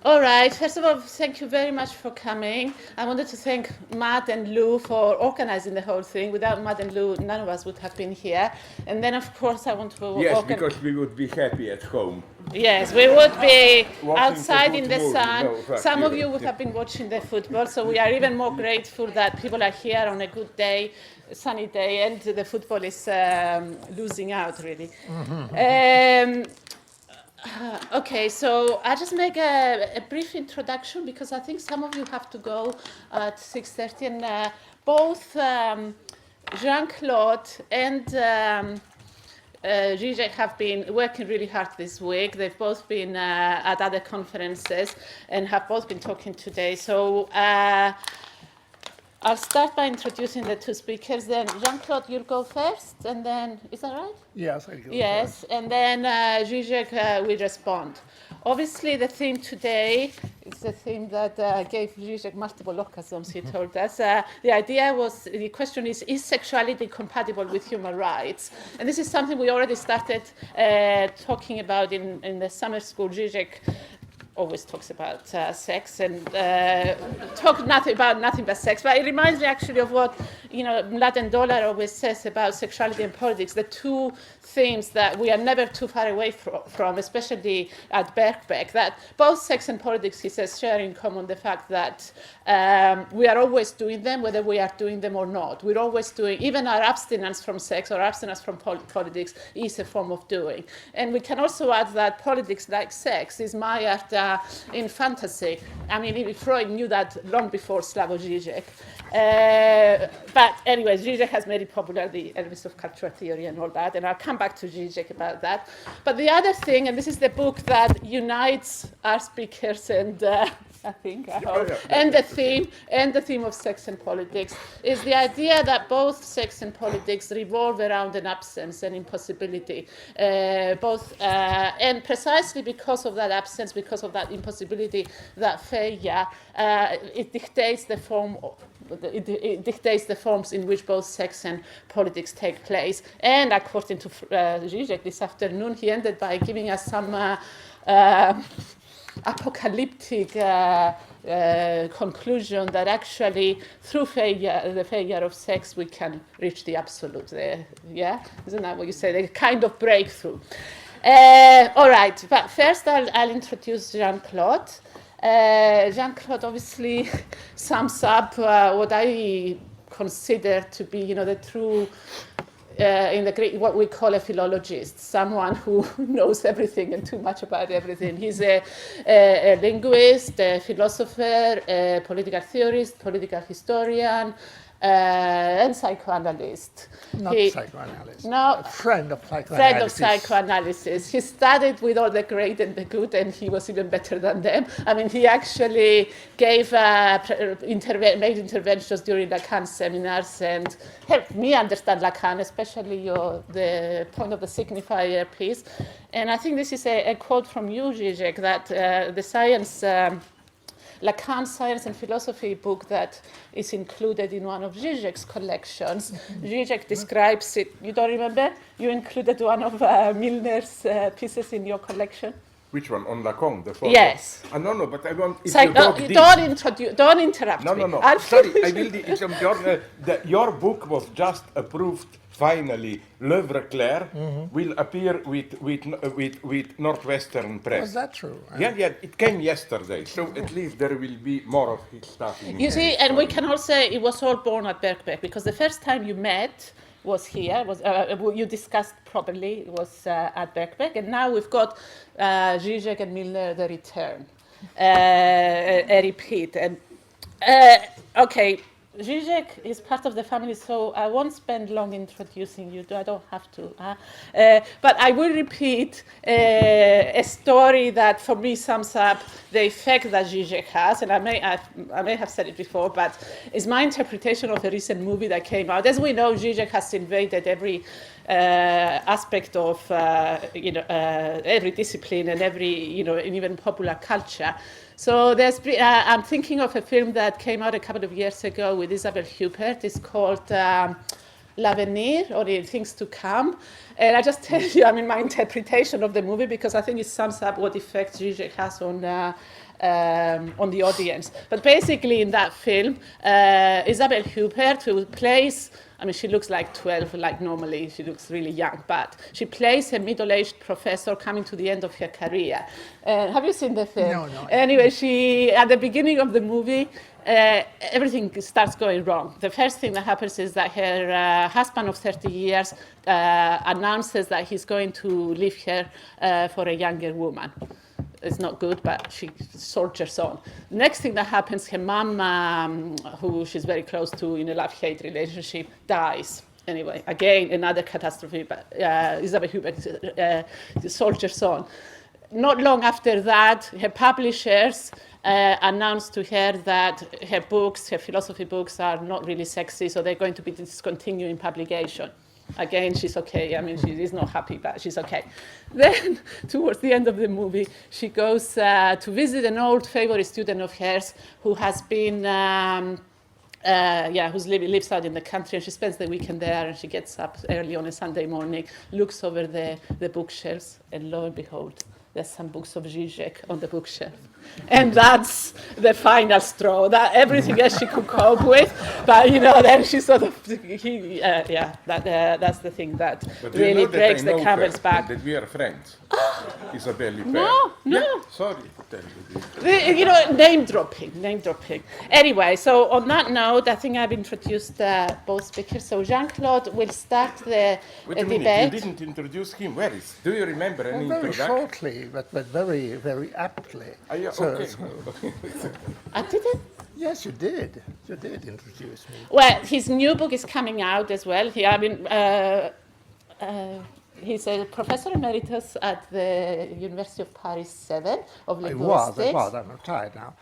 All right. First of all, thank you very much for coming. I wanted to thank Matt and Lou for organizing the whole thing. Without Matt and Lou, none of us would have been here. And then, of course, I want to Yes, because we would be happy at home. Yes, we would be Watching outside the in the movie. sun. No, fact, Some of yeah. you would have been watching the football, so we are even more grateful that people are here on a good day, a sunny day, and the football is losing out, really. Okay, so I'll just make a brief introduction because I think some of you have to go at 6:30, and both Jean-Claude and Žižek have been working really hard this week. They've both been at other conferences and have both been talking today. So I'll start by introducing the two speakers. Then Jean-Claude, you'll go first, and then, is that right? Yes, I go Yes, first. and then Žižek will respond. Obviously, the theme today is the theme that gave Žižek multiple orgasms, he told us. The question is sexuality compatible with human rights? And this is something we already started talking about in the summer school. Žižek always talks about sex and talk nothing but sex. But it reminds me actually of what Mladen Dolar always says about sexuality and politics, the two themes that we are never too far away from, especially at Birkbeck, that both sex and politics, he says, share in common the fact that we are always doing them, whether we are doing them or not. We're always doing, even our abstinence from sex or abstinence from politics is a form of doing. And we can also add that politics, like sex, is mired in fantasy. I mean, Freud knew that long before Slavoj Žižek. But anyway, Žižek has made it popular, the Elvis of cultural theory and all that, and I'll come back to Žižek about that. But the other thing, and this is the book that unites our speakers and I hope, and the theme of sex and politics, is the idea that both sex and politics revolve around an absence, an impossibility, and precisely because of that absence, because of that impossibility, that failure, it dictates the forms in which both sex and politics take place. And according to Žižek this afternoon, he ended by giving us some apocalyptic conclusion that actually through the failure of sex we can reach the absolute. Yeah, isn't that what you say? The kind of breakthrough. All right, but first I'll introduce Jean-Claude. Jean-Claude obviously sums up what I consider to be, the true. In the Greek, what we call a philologist, someone who knows everything and too much about everything. He's a linguist, a philosopher, a political theorist, political historian, and psychoanalyst. Not psychoanalyst. No, a friend of psychoanalysis. Friend of psychoanalysis. He studied with all the great and the good, and he was even better than them. I mean, he actually gave made interventions during Lacan seminars and helped me understand Lacan, especially the point of the signifier piece. And I think this is a quote from you, Žižek, that the science. Lacan Science and Philosophy book that is included in one of Žižek's collections. Žižek describes it. You don't remember? You included one of Milner's pieces in your collection. Which one? On Lacan, the photo? Yes. No, but I want. If Don't interrupt me. No. Sorry, I will. Your book was just approved. Finally, L'Œuvre Claire will appear with Northwestern Press. Was that true? Yeah, it came yesterday, so at least there will be more of his stuff in You see, and we can also say it was all born at Birkbeck, because the first time you met was here, you discussed properly, it was at Birkbeck, and now we've got Žižek and Milner, the return, a repeat. And okay. Žižek is part of the family, so I won't spend long introducing you. I don't have to. But I will repeat a story that, for me, sums up the effect that Žižek has. And I may have said it before, but it's my interpretation of a recent movie that came out. As we know, Žižek has invaded every aspect of every discipline and every and even popular culture. So I'm thinking of a film that came out a couple of years ago with Isabel Huppert. It's called l'avenir, or the things to come. And I just tell you, my interpretation of the movie, because I think it sums up what effect Žižek has on the audience. But basically, in that film, Isabel Huppert, who plays, she looks like 12, like normally, she looks really young, but she plays a middle-aged professor coming to the end of her career. Have you seen the film? No. Anyway, at the beginning of the movie, everything starts going wrong. The first thing that happens is that her husband of 30 years announces that he's going to leave her for a younger woman. It's not good, but she soldiers on. Next thing that happens, her mom, who she's very close to in a love-hate relationship, dies. Anyway, again, another catastrophe, but Isabel Huppert soldiers on. Not long after that, her publishers announced to her that her books, her philosophy books, are not really sexy, so they're going to be discontinuing publication. Again, she's okay. She is not happy, but she's okay. Then, towards the end of the movie, she goes to visit an old favorite student of hers who has been, lives out in the country, and she spends the weekend there, and she gets up early on a Sunday morning, looks over the bookshelves, and lo and behold, there's some books of Žižek on the bookshelf. And that's the final straw, that everything else she could cope with, but then she sort of, that's the thing that really breaks the camel's back. That we are friends, Isabel Huppert. No. Yeah, sorry to tell you this. Name dropping. Anyway, so on that note, I think I've introduced both speakers. So Jean-Claude will start the Wait a debate. minute, you didn't introduce him. Where is? Do you remember any Very introduction? shortly, but very, very aptly. Okay. I didn't? Yes, you did. You did introduce me. Well, his new book is coming out as well. He's a professor emeritus at the University of Paris 7 of linguistics. I'm retired now.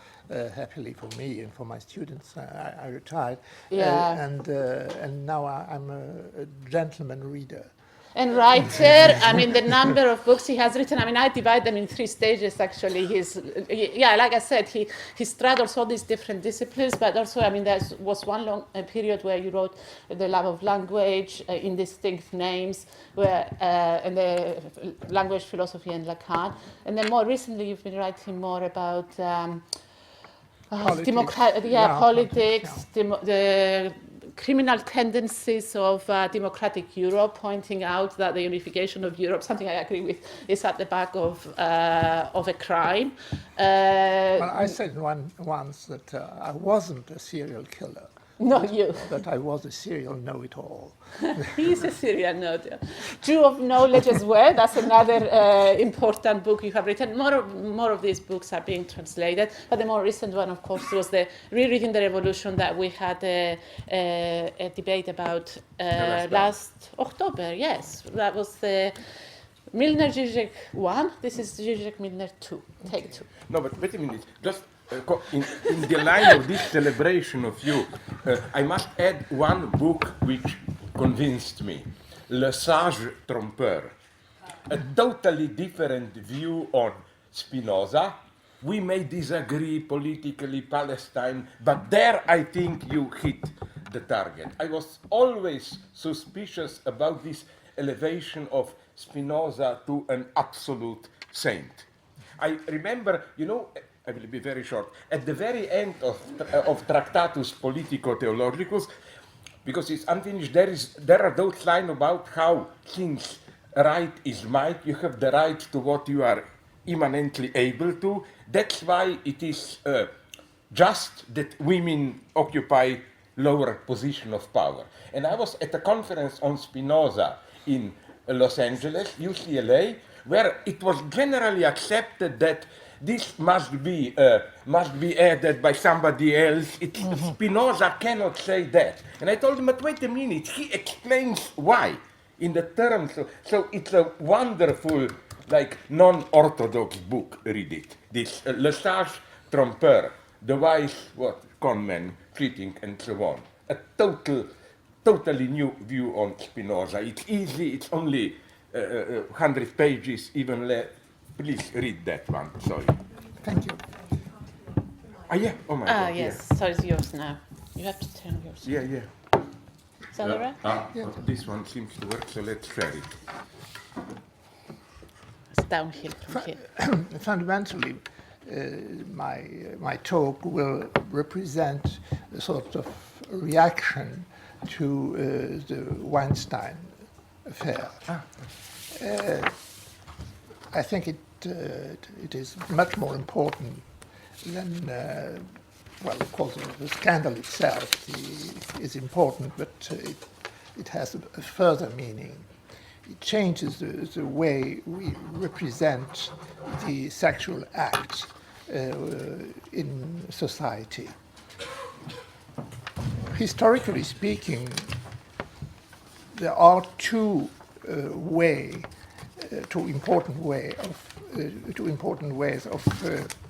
Happily for me and for my students, I retired. Yeah. And now I'm a gentleman reader. And writer, the number of books he has written, I divide them in 3 stages, actually. Like I said, he straddles all these different disciplines, but also, there was one long period where you wrote The Love of Language, Indistinct Names, and the language philosophy and Lacan. And then more recently, you've been writing more about politics, the criminal tendencies of democratic Europe, pointing out that the unification of Europe, something I agree with, is at the back of a crime. Well, I said once that I wasn't a serial killer. Not you. But I was a serial know-it-all. He's a serial know-it-all. Jew of Knowledge as well. That's another important book you have written. More of these books are being translated. But the more recent one, of course, was the Rereading the Revolution that we had a debate about last October. Yes, that was the Milner Zizek 1. This is Žižek Milner 2. Take 2. No, but wait a minute. Just in the line of this celebration of you, I must add one book which convinced me. Le Sage Trompeur. A totally different view on Spinoza. We may disagree politically, Palestine, but there I think you hit the target. I was always suspicious about this elevation of Spinoza to an absolute saint. I remember, I will be very short, at the very end of Tractatus Politico-Theologicus, because it's unfinished, there are those lines about how king's right is might. You have the right to what you are immanently able to. That's why it is just that women occupy lower position of power. And I was at a conference on Spinoza in Los Angeles, UCLA, where it was generally accepted that this must be added by somebody else. Spinoza cannot say that. And I told him, but wait a minute, he explains why in the terms. So it's a wonderful, non-orthodox book, read it. This Le Sage Trompeur, the wise, conman, cheating, and so on. A totally new view on Spinoza. It's easy, it's only 100 pages, even less. Please read that one, sorry. Thank you. Yeah, oh my God. Yes, so it's yours now. You have to turn yours. Yeah. Is that all right? This one seems to work, so let's share it. It's downhill from here. Fundamentally, my talk will represent a sort of reaction to the Weinstein affair. I think it is much more important than, well, of course, the scandal itself is important, but it has a further meaning. It changes the way we represent the sexual act in society. Historically speaking, there are two important ways of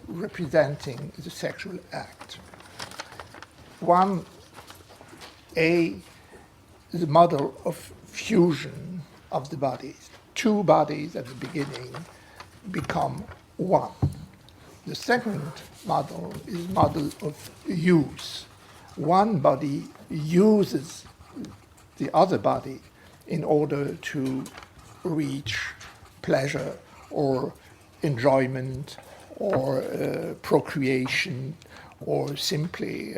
representing the sexual act. One, the model of fusion of the bodies. Two bodies at the beginning become one. The second model is model of use. One body uses the other body in order to reach pleasure or enjoyment or procreation or simply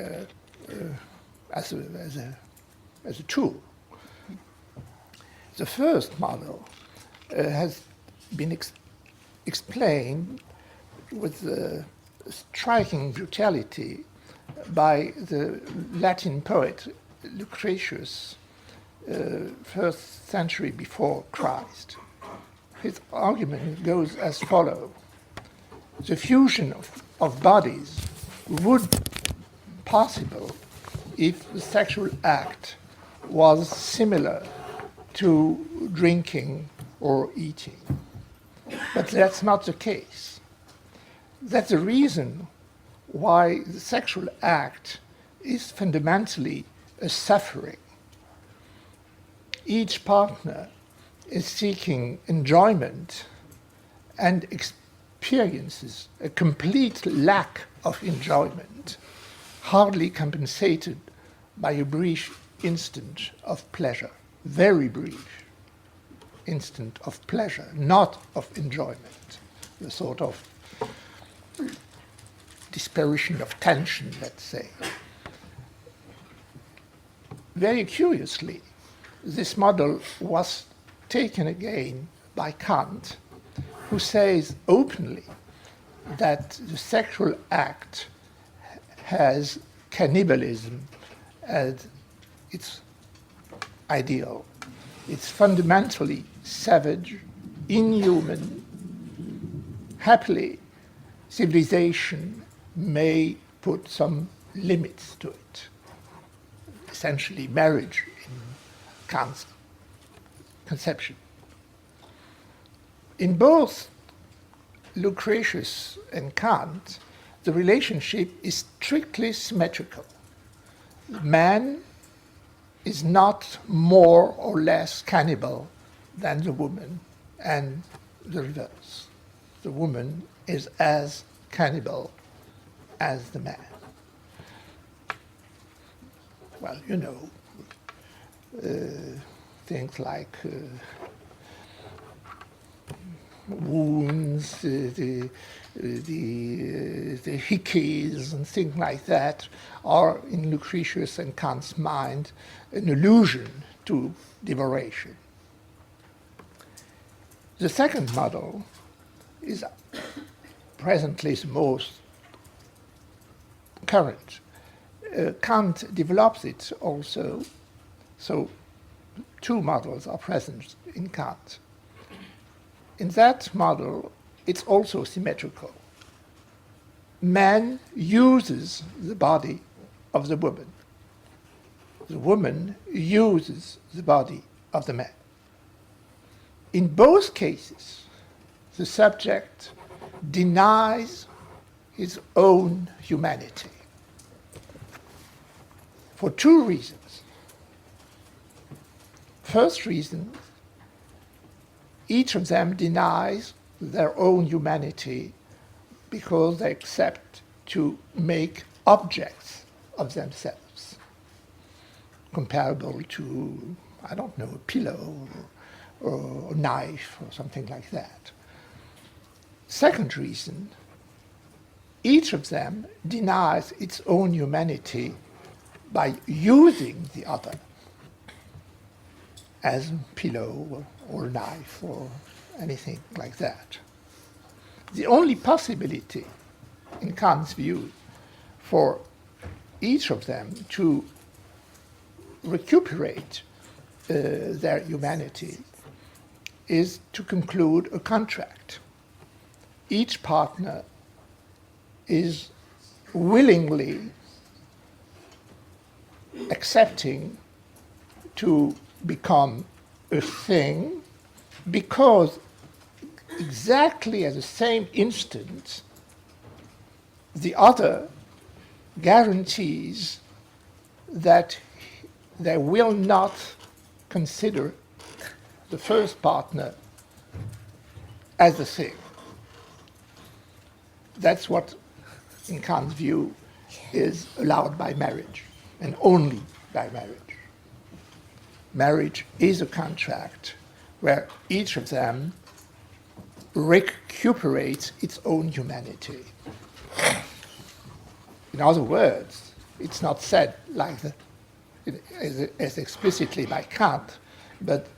as a tool. The first model has been explained with striking brutality by the Latin poet Lucretius, 1st century before Christ. His argument goes as follows. The fusion of bodies would be possible if the sexual act was similar to drinking or eating. But that's not the case. That's the reason why the sexual act is fundamentally a suffering. Each partner is seeking enjoyment and experiences a complete lack of enjoyment, hardly compensated by a brief instant of pleasure, very brief instant of pleasure, not of enjoyment, the sort of disparition of tension, let's say. Very curiously, this model was taken again by Kant, who says openly that the sexual act has cannibalism as its ideal. It's fundamentally savage, inhuman. Happily, civilization may put some limits to it. Essentially, marriage in Kant's conception. In both Lucretius and Kant, the relationship is strictly symmetrical. Man is not more or less cannibal than the woman, and the reverse. The woman is as cannibal as the man. Well, you know, things like wounds, the hickeys and things like that are, in Lucretius and Kant's mind, an allusion to devoration. The second model is presently the most current. Kant develops it also, so two models are present in Kant. In that model, it's also symmetrical. Man uses the body of the woman. The woman uses the body of the man. In both cases, the subject denies his own humanity for two reasons. First reason, each of them denies their own humanity because they accept to make objects of themselves. comparable to, I don't know, a pillow or a knife or something like that. Second reason, each of them denies its own humanity by using the other as a pillow or a knife or anything like that. The only possibility, in Kant's view, for each of them to recuperate their humanity is to conclude a contract. Each partner is willingly accepting to become a thing because exactly at the same instant the other guarantees that they will not consider the first partner as a thing. That's what, in Kant's view, is allowed by marriage, and only by marriage. Marriage is a contract where each of them recuperates its own humanity. In other words, it's not said like that, as explicitly by Kant, but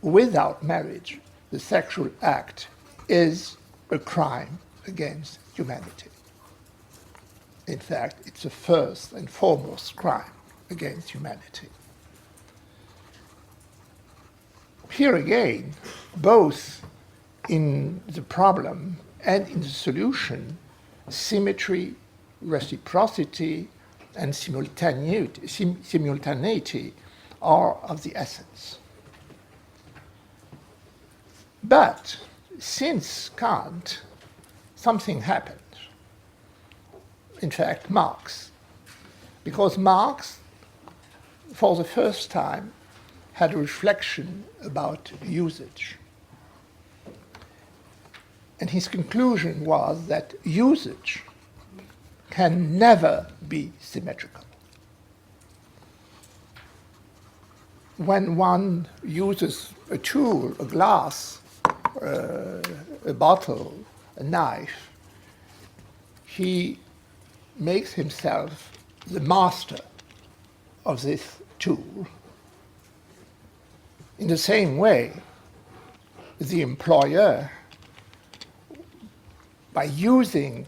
without marriage, the sexual act is a crime against humanity. In fact, it's the first and foremost crime against humanity. Here again, both in the problem and in the solution, symmetry, reciprocity, and simultaneity are of the essence. But since Kant, something happened. In fact, Marx. Because Marx, for the first time, had a reflection about usage. And his conclusion was that usage can never be symmetrical. When one uses a tool, a glass, a bottle, a knife, he makes himself the master of this tool. In the same way, the employer, by using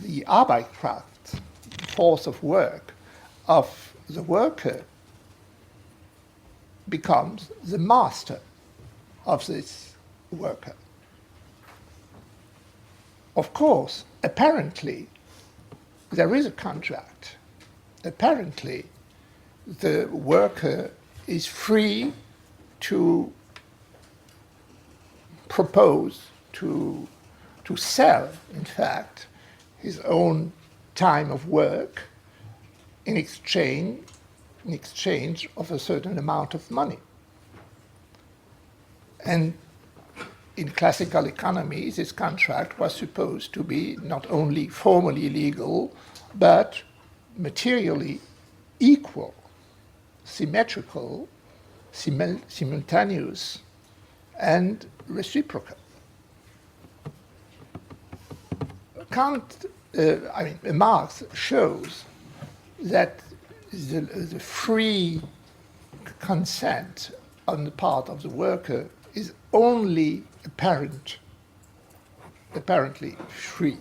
the Arbeitskraft, force of work, of the worker, becomes the master of this worker. Of course, apparently, there is a contract. Apparently, the worker is free to propose, to sell, in fact, his own time of work in exchange of a certain amount of money. And in classical economy, this contract was supposed to be not only formally legal, but materially equal, symmetrical, simultaneous, and reciprocal. Marx shows that the free consent on the part of the worker is only apparently free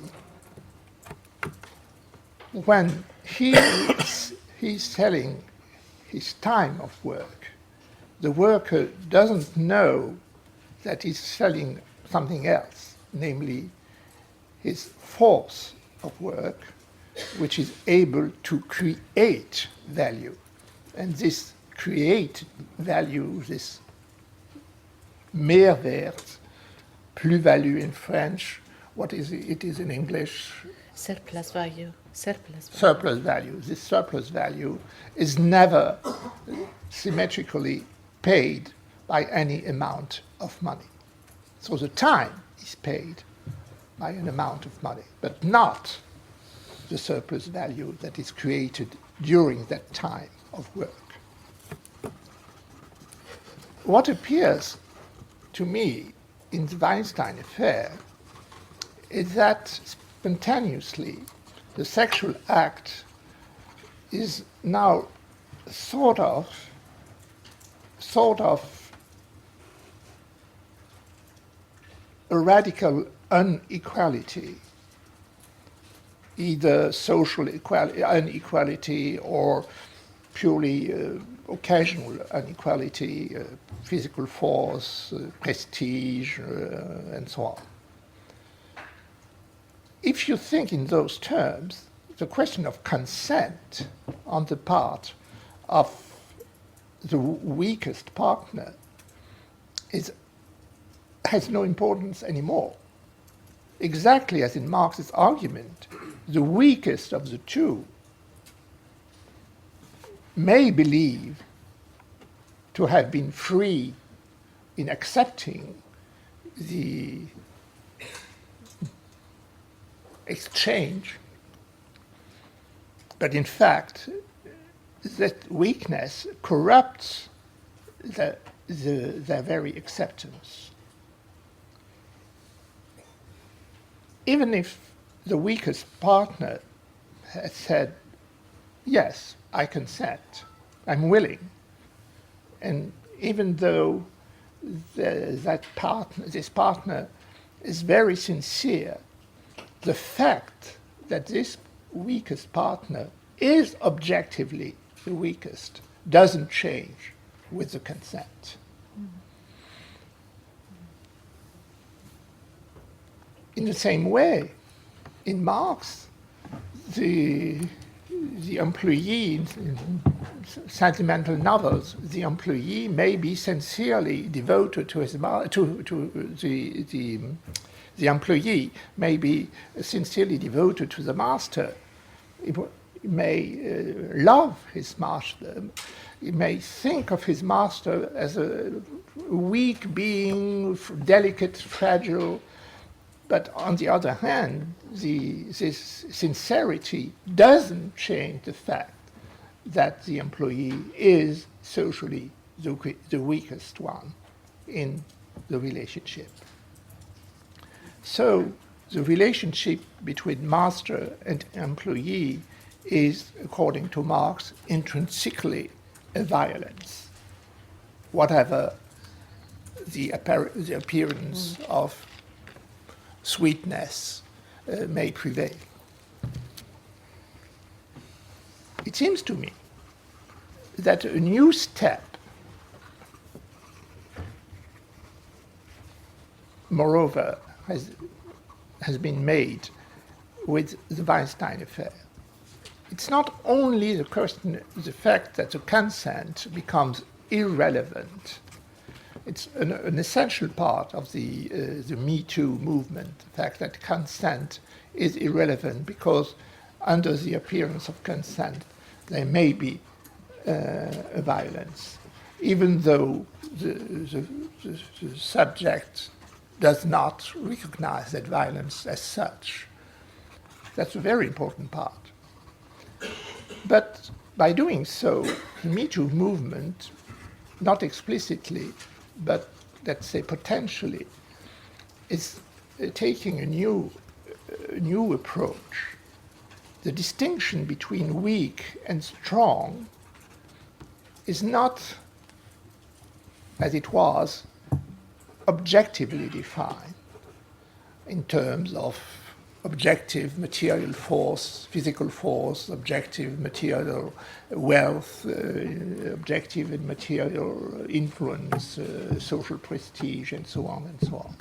when he's selling his time of work. The worker doesn't know that he's selling something else, namely his force of work, which is able to create value. And this create value, this Mehrwert, plus-value in French, what is it is in English? Surplus value. Surplus value. This surplus value is never symmetrically paid by any amount of money. So the time is paid by an amount of money, but not the surplus value that is created during that time of work. what appears to me in the Weinstein affair is that spontaneously the sexual act is now sort of a radical inequality, either social inequality or purely occasional inequality, physical force, prestige, and so on. If you think in those terms, the question of consent on the part of the weakest partner has no importance anymore. Exactly as in Marx's argument, the weakest of the two may believe to have been free in accepting the exchange, but in fact, that weakness corrupts their very acceptance. Even if the weakest partner has said, yes, I consent, I'm willing, and even though this partner is very sincere, the fact that this weakest partner is objectively the weakest doesn't change with the consent. In the same way, in Marx, the employee in sentimental novels, the employee may be sincerely devoted to his the employee may be sincerely devoted to the master. He may love his master. He may think of his master as a weak being, delicate, fragile. But on the other hand, this sincerity doesn't change the fact that the employee is socially the weakest one in the relationship. So the relationship between master and employee is, according to Marx, intrinsically a violence, whatever the appearance of sweetness may prevail. It seems to me that a new step, moreover, has been made with the Weinstein affair. It's not only the fact that the consent becomes irrelevant. It's an essential part of the Me Too movement, the fact that consent is irrelevant because under the appearance of consent there may be a violence, even though the subject does not recognize that violence as such. That's a very important part. But by doing so, the Me Too movement, not explicitly, but let's say potentially, is taking a new approach. The distinction between weak and strong is not, as it was, objectively defined in terms of objective material force, physical force, objective material wealth, objective and material influence, social prestige, and so on and so on.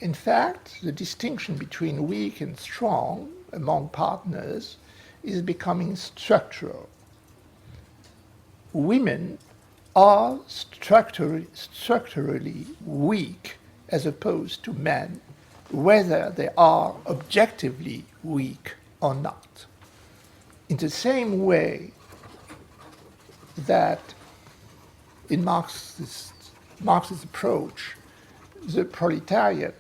In fact, the distinction between weak and strong among partners is becoming structural. Women are structurally weak as opposed to men, whether they are objectively weak or not. In the same way that in Marx's approach, the proletariat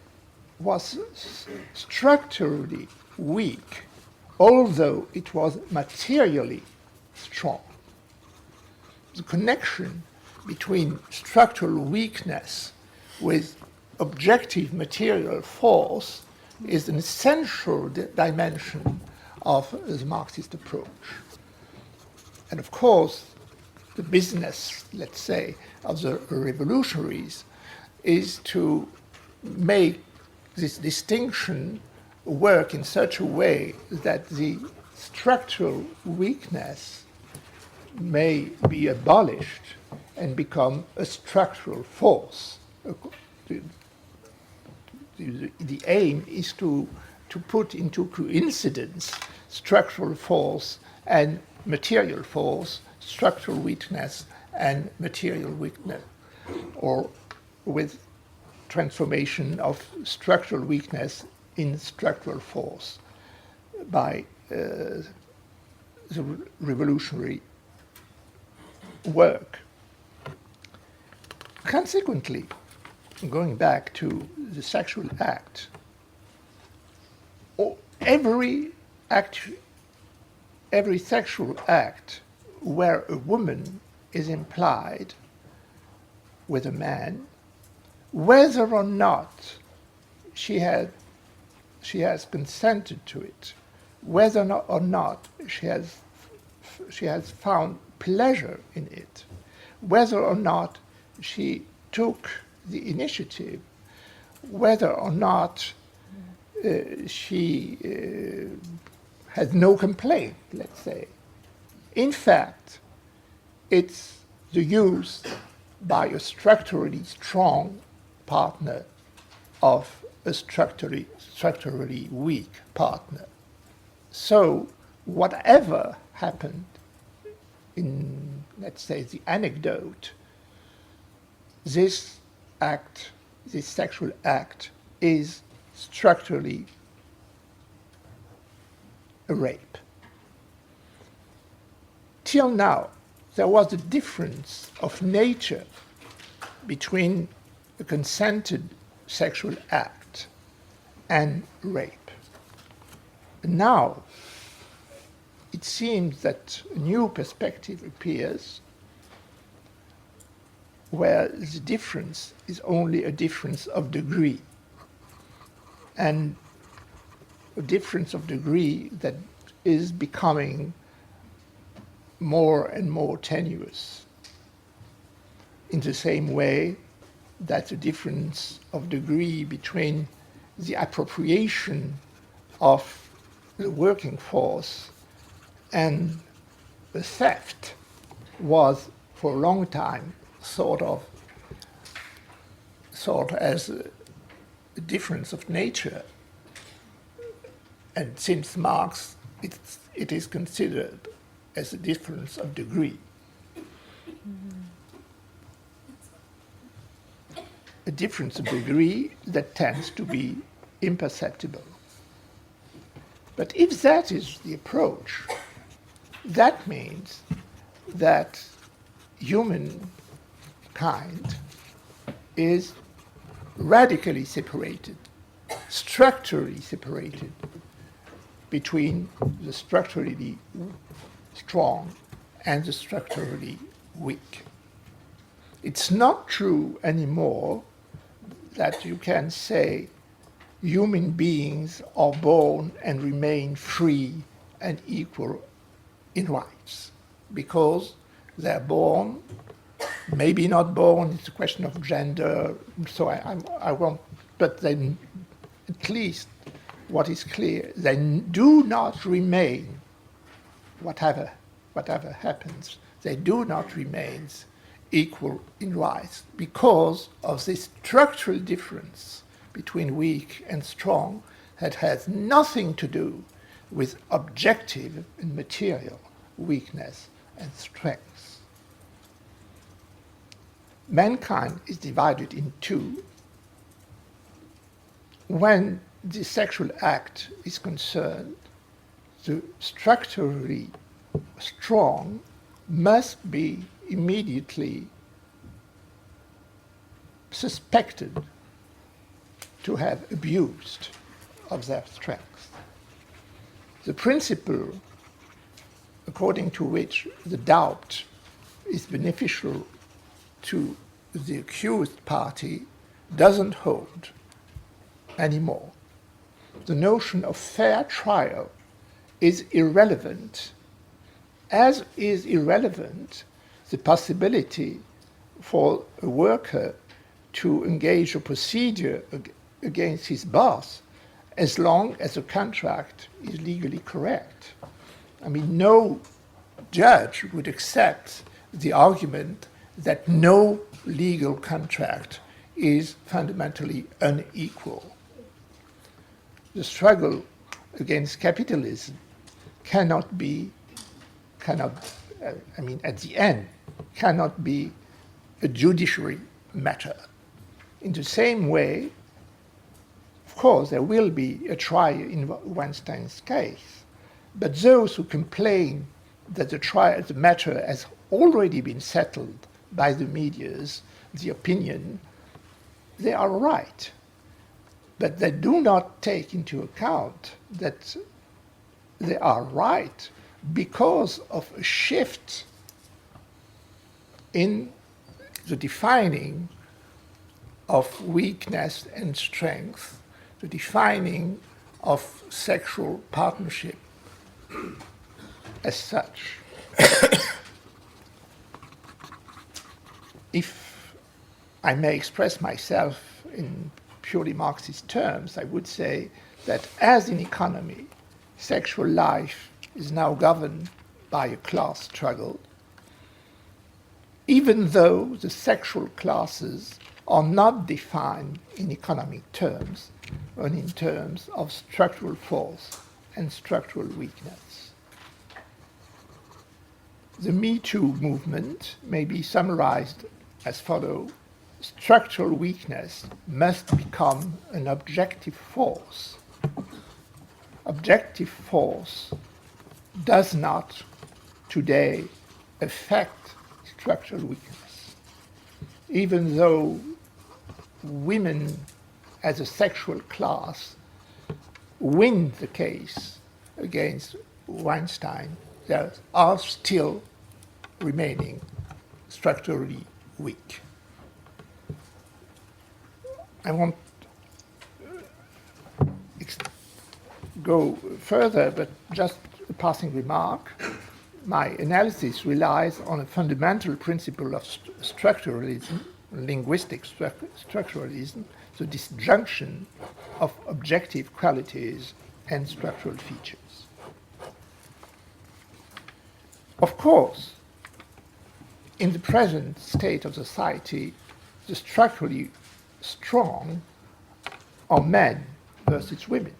was structurally weak, although it was materially strong. The connection between structural weakness with objective material force is an essential dimension of the Marxist approach. And of course, the business, let's say, of the revolutionaries is to make this distinction work in such a way that the structural weakness may be abolished and become a structural force. The aim is to put into coincidence structural force and material force, structural weakness and material weakness, or with transformation of structural weakness in structural force by the revolutionary work. Consequently, going back to the sexual act, every sexual act where a woman is implied with a man, whether or not she has consented to it, whether or not she has found pleasure in it, whether or not she took the initiative, whether or not she has no complaint, let's say. In fact, it's the use by a structurally strong partner of a structurally weak partner. So whatever happened in, let's say, the anecdote, this act, this sexual act, is structurally a rape. Till now, there was a difference of nature between a consented sexual act and rape. Now, it seems that a new perspective appears where the difference is only a difference of degree, and a difference of degree that is becoming more and more tenuous, in the same way that the difference of degree between the appropriation of the working force and the theft was for a long time thought as a difference of nature. And since Marx, it is considered as a difference of degree. A difference of degree that tends to be imperceptible. But if that is the approach, that means that humankind is radically separated, structurally separated between the structurally strong and the structurally weak. It's not true anymore that you can say human beings are born and remain free and equal in rights, because they're born, maybe not born, it's a question of gender, so I won't, but then at least what is clear, they do not remain, whatever happens, they do not remain equal in rights because of this structural difference between weak and strong that has nothing to do with objective and material weakness and strength. Mankind is divided in two. When the sexual act is concerned, the structurally strong must be immediately suspected to have abused of their strength. The principle according to which the doubt is beneficial to the accused party doesn't hold anymore. The notion of fair trial is irrelevant, as is irrelevant the possibility for a worker to engage a procedure against his boss as long as the contract is legally correct. I mean, no judge would accept the argument that no legal contract is fundamentally unequal. The struggle against capitalism at the end, cannot be a judiciary matter. In the same way, of course, there will be a trial in Weinstein's case, but those who complain that the matter has already been settled by the medias, the opinion, they are right. But they do not take into account that they are right because of a shift in the defining of weakness and strength, the defining of sexual partnership as such. If I may express myself in purely Marxist terms, I would say that as in economy, sexual life is now governed by a class struggle, even though the sexual classes are not defined in economic terms, but in terms of structural force and structural weakness. The Me Too movement may be summarized as follows: structural weakness must become an objective force. Objective force does not today affect structural weakness. Even though women as a sexual class win the case against Weinstein, they are still remaining structurally weak. I won't go further, but just a passing remark. My analysis relies on a fundamental principle of structuralism, linguistic structuralism, the disjunction of objective qualities and structural features. Of course, in the present state of society, the structurally strong are men versus women.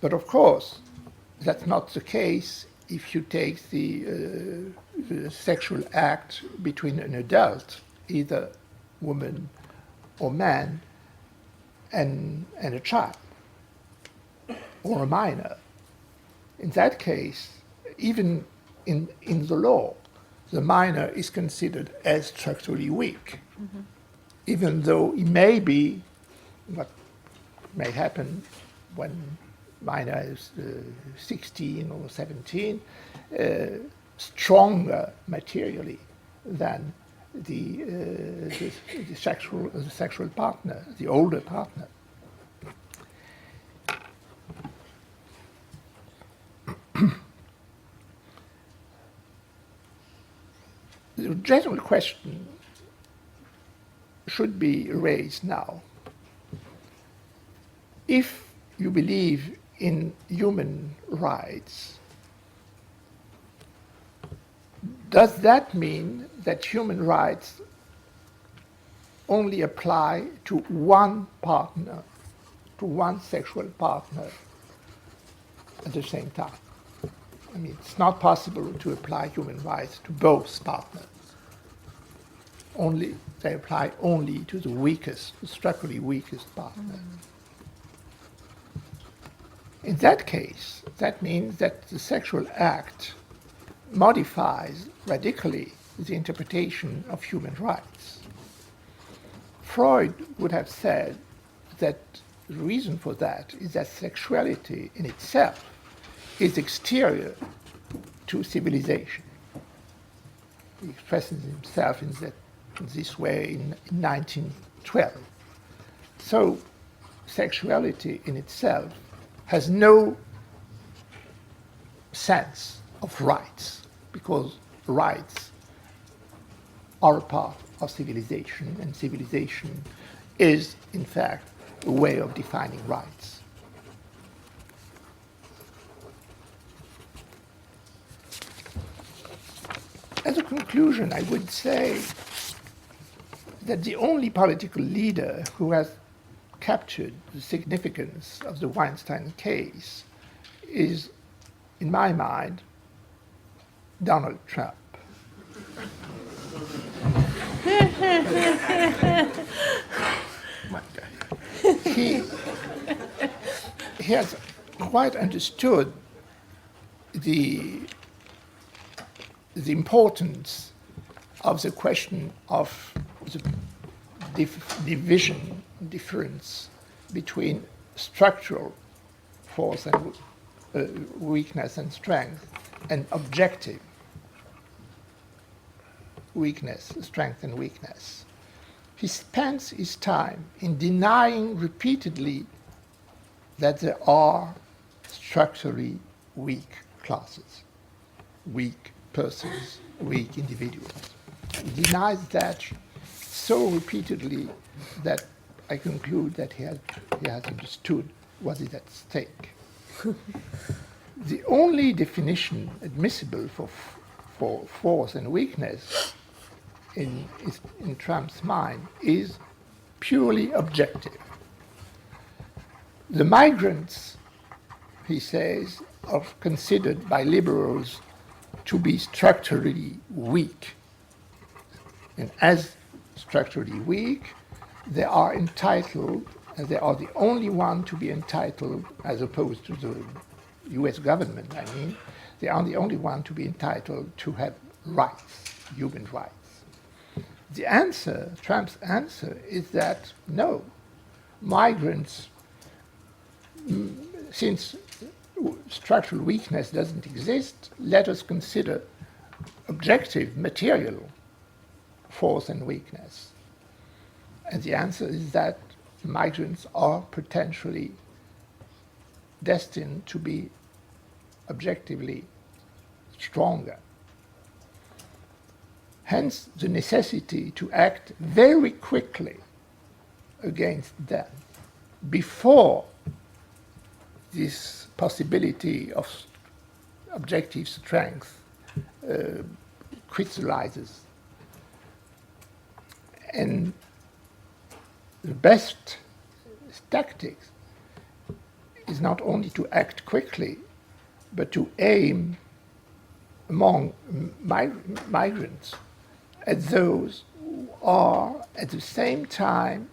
But of course, that's not the case if you take the sexual act between an adult, either woman or man, and a child, or a minor. In that case, even in the law, the minor is considered as structurally weak, even though he may be, what may happen when minor is 16 or 17, stronger materially than the sexual partner, the older partner. The general question should be raised now. If you believe in human rights, does that mean that human rights only apply to one partner, to one sexual partner at the same time? I mean, it's not possible to apply human rights to both partners. They apply only to the weakest, the structurally weakest partner. In that case, that means that the sexual act modifies radically the interpretation of human rights. Freud would have said that the reason for that is that sexuality in itself is exterior to civilization. He expresses himself in this way in 1912. So sexuality in itself has no sense of rights, because rights are a part of civilization, and civilization is, in fact, a way of defining rights. As a conclusion, I would say that the only political leader who has captured the significance of the Weinstein case is, in my mind, Donald Trump. He has quite understood the importance of the question of the difference between structural force and weakness and strength, and objective weakness, strength and weakness. He spends his time in denying repeatedly that there are structurally weak classes, weak persons, weak individuals. He denies that so repeatedly that I conclude that he has understood what is at stake. The only definition admissible for force and weakness in Trump's mind is purely objective. The migrants, he says, are considered by liberals to be structurally weak. And as structurally weak, they are entitled, and they are the only one to be entitled, as opposed to the US government, I mean, they are the only one to be entitled to have rights, human rights. The answer, Trump's answer, is that no, migrants, since structural weakness doesn't exist, let us consider objective material force and weakness. And the answer is that migrants are potentially destined to be objectively stronger. Hence the necessity to act very quickly against them before this possibility of objective strength crystallizes. And the best tactics is not only to act quickly, but to aim among migrants at those who are at the same time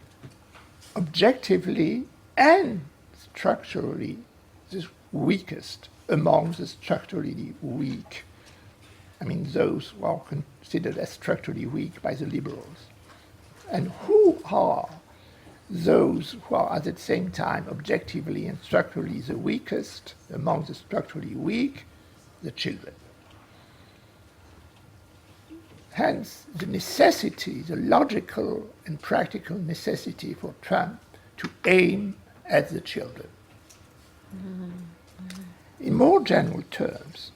objectively and structurally the weakest among the structurally weak. I mean, those who are considered as structurally weak by the liberals. And who are those who are at the same time objectively and structurally the weakest among the structurally weak? The children. Hence, the necessity, the logical and practical necessity for Trump to aim at the children. In more general terms,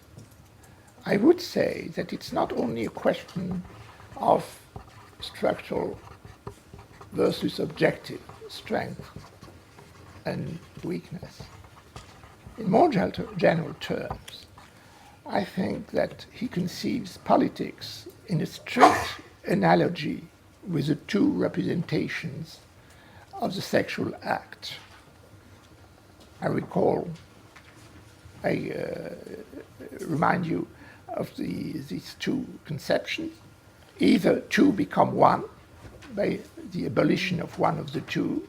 I would say that it's not only a question of structural versus objective strength and weakness. In more general terms, I think that he conceives politics in a strict analogy with the two representations of the sexual act. I remind you of these two conceptions. Either two become one by the abolition of one of the two,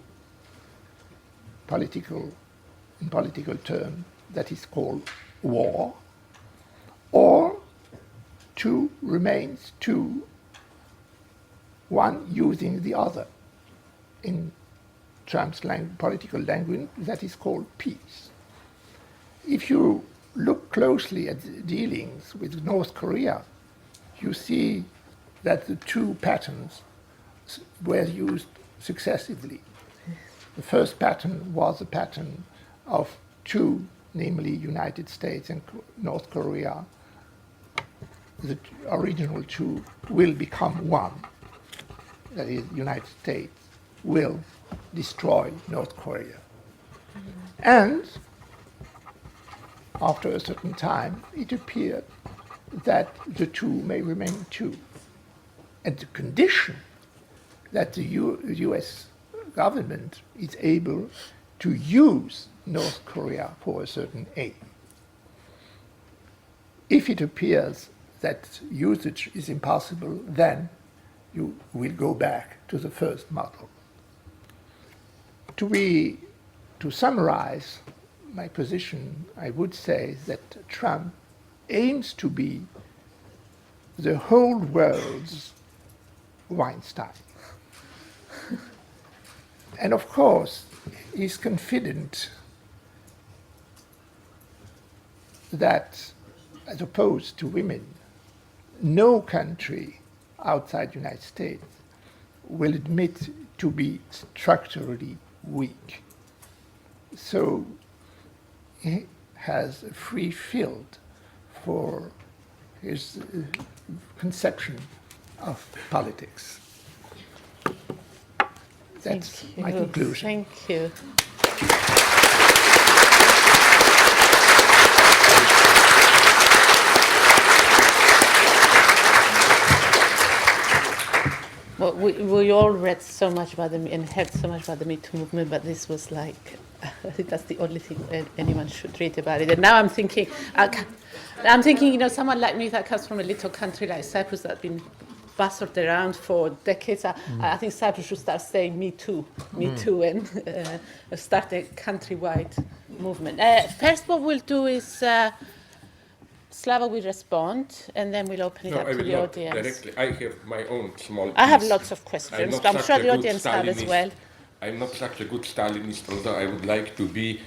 in political term, that is called war, or two remains two, one using the other. In Trump's political language, that is called peace. If you look closely at the dealings with North Korea, you see that the two patterns were used successively. The first pattern was a pattern of two, namely United States and North Korea. The original two will become one. That is, United States will destroy North Korea. And after a certain time, it appeared that the two may remain two. And the condition that the US government is able to use North Korea for a certain aim. If it appears that usage is impossible, then you will go back to the first model. To summarize my position, I would say that Trump aims to be the whole world's Weinstein. And of course, he's confident that, as opposed to women, no country outside the United States will admit to be structurally weak. So he has a free field for his conception of politics. That's my conclusion. Thank you. Well, we all read so much about them and heard so much about the Me Too movement, but this was like, I think that's the only thing anyone should read about it. And now I'm thinking, someone like me that comes from a little country like Cyprus that's been buzzed around for decades, I think Cyprus should start saying Me Too, Me Too, and start a countrywide movement. First, what we'll do is Slavoj will respond, and then we'll open it up to the audience. Directly. I have my own small piece. I have lots of questions, but I'm sure the audience have as well. I'm not such a good Stalinist, although I would like to be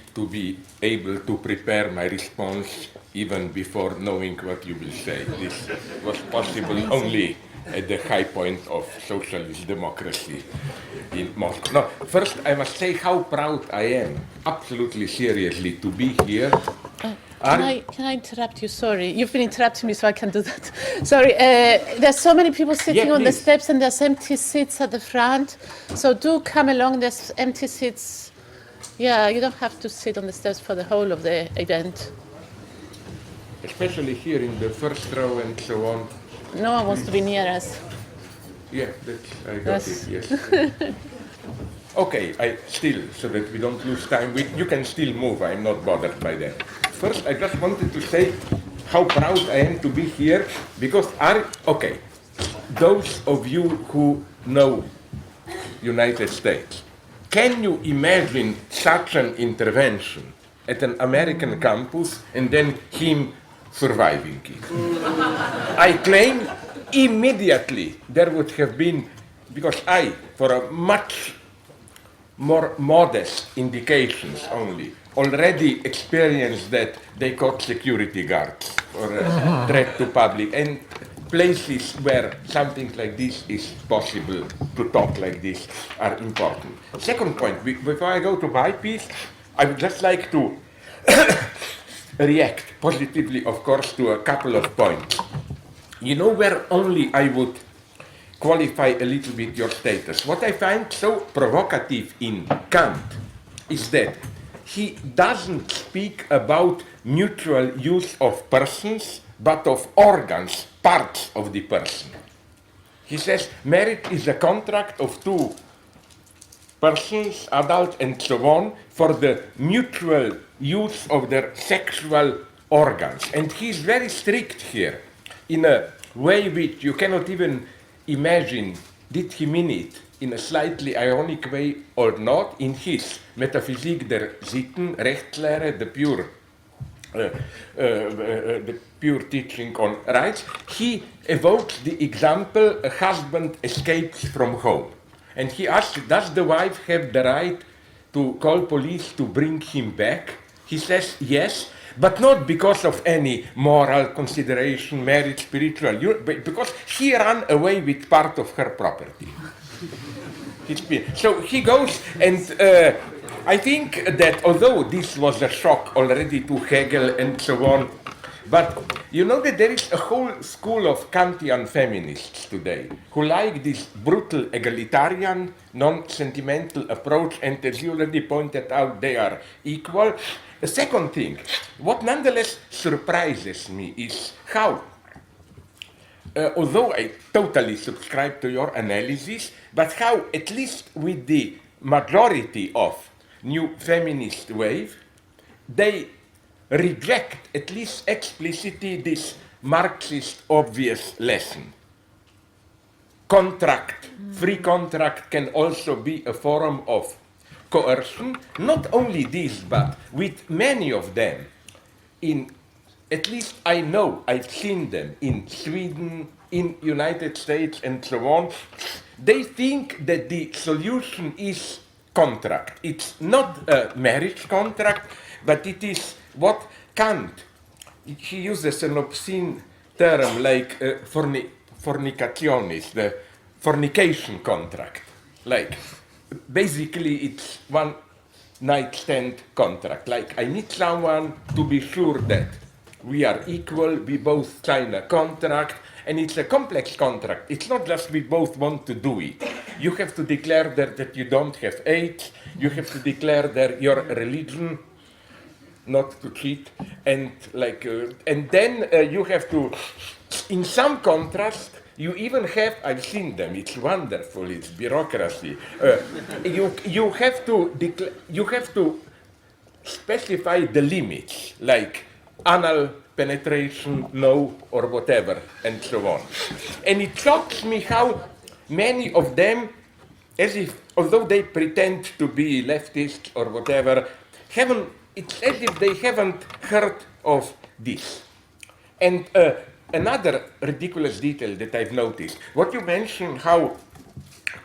able to prepare my response even before knowing what you will say. This was possible only at the high point of socialist democracy in Moscow. No, first I must say how proud I am, absolutely seriously, to be here. Can I interrupt you? Sorry, you've been interrupting me, so I can do that. Sorry, there's so many people sitting on the steps, and there's empty seats at the front. So do come along. There's empty seats. Yeah, you don't have to sit on the steps for the whole of the event. Especially here in the first row and so on. No one wants to be near us. Yeah, I got it. Yes. Okay, so that we don't lose time, you can still move. I'm not bothered by that. First, I just wanted to say how proud I am to be here, because those of you who know United States, can you imagine such an intervention at an American campus and then him surviving it? I claim immediately there would have been, because for a much more modest indications only, already experienced that they caught security guards for a threat to public, and places where something like this is possible to talk like this are important. Second point, before I go to my piece, I would just like to react positively, of course, to a couple of points. You know where only I would qualify a little bit your status. What I find so provocative in Kant is that he doesn't speak about mutual use of persons, but of organs, parts of the person. He says marriage is a contract of two persons, adult and so on, for the mutual use of their sexual organs. And he's very strict here, in a way which you cannot even imagine, did he mean it in a slightly ironic way or not? In his Metaphysik der Sitten, Rechtslehre, the pure teaching on rights, he evokes the example, a husband escapes from home. And he asks, does the wife have the right to call police to bring him back? He says yes, but not because of any moral consideration, marriage, spiritual, but because he ran away with part of her property. So he goes, and I think that although this was a shock already to Hegel and so on, but you know that there is a whole school of Kantian feminists today who like this brutal egalitarian, non-sentimental approach, and as you already pointed out, they are equal. The second thing, what nonetheless surprises me is how, although I totally subscribe to your analysis, but how, at least with the majority of new feminist wave, they reject, at least explicitly, this Marxist obvious lesson. Contract, free contract can also be a form of coercion. Not only this, but with many of them, in at least I know, I've seen them in Sweden, in United States, and so on. They think that the solution is contract. It's not a marriage contract, but it is what Kant, he uses an obscene term like fornicationis, the fornication contract. Like, basically it's one night stand contract. Like, I need someone to be sure that we are equal, we both sign a contract, and it's a complex contract. It's not just we both want to do it. You have to declare that you don't have AIDS, you have to declare that your religion, not to cheat, and and then you have to, in some contrast, you even have, I've seen them, it's wonderful, it's bureaucracy. You have to specify the limits, like anal penetration, no, or whatever, and so on. And it shocks me how many of them, as if, although they pretend to be leftists or whatever, it's as if they haven't heard of this. And another ridiculous detail that I've noticed, what you mentioned, how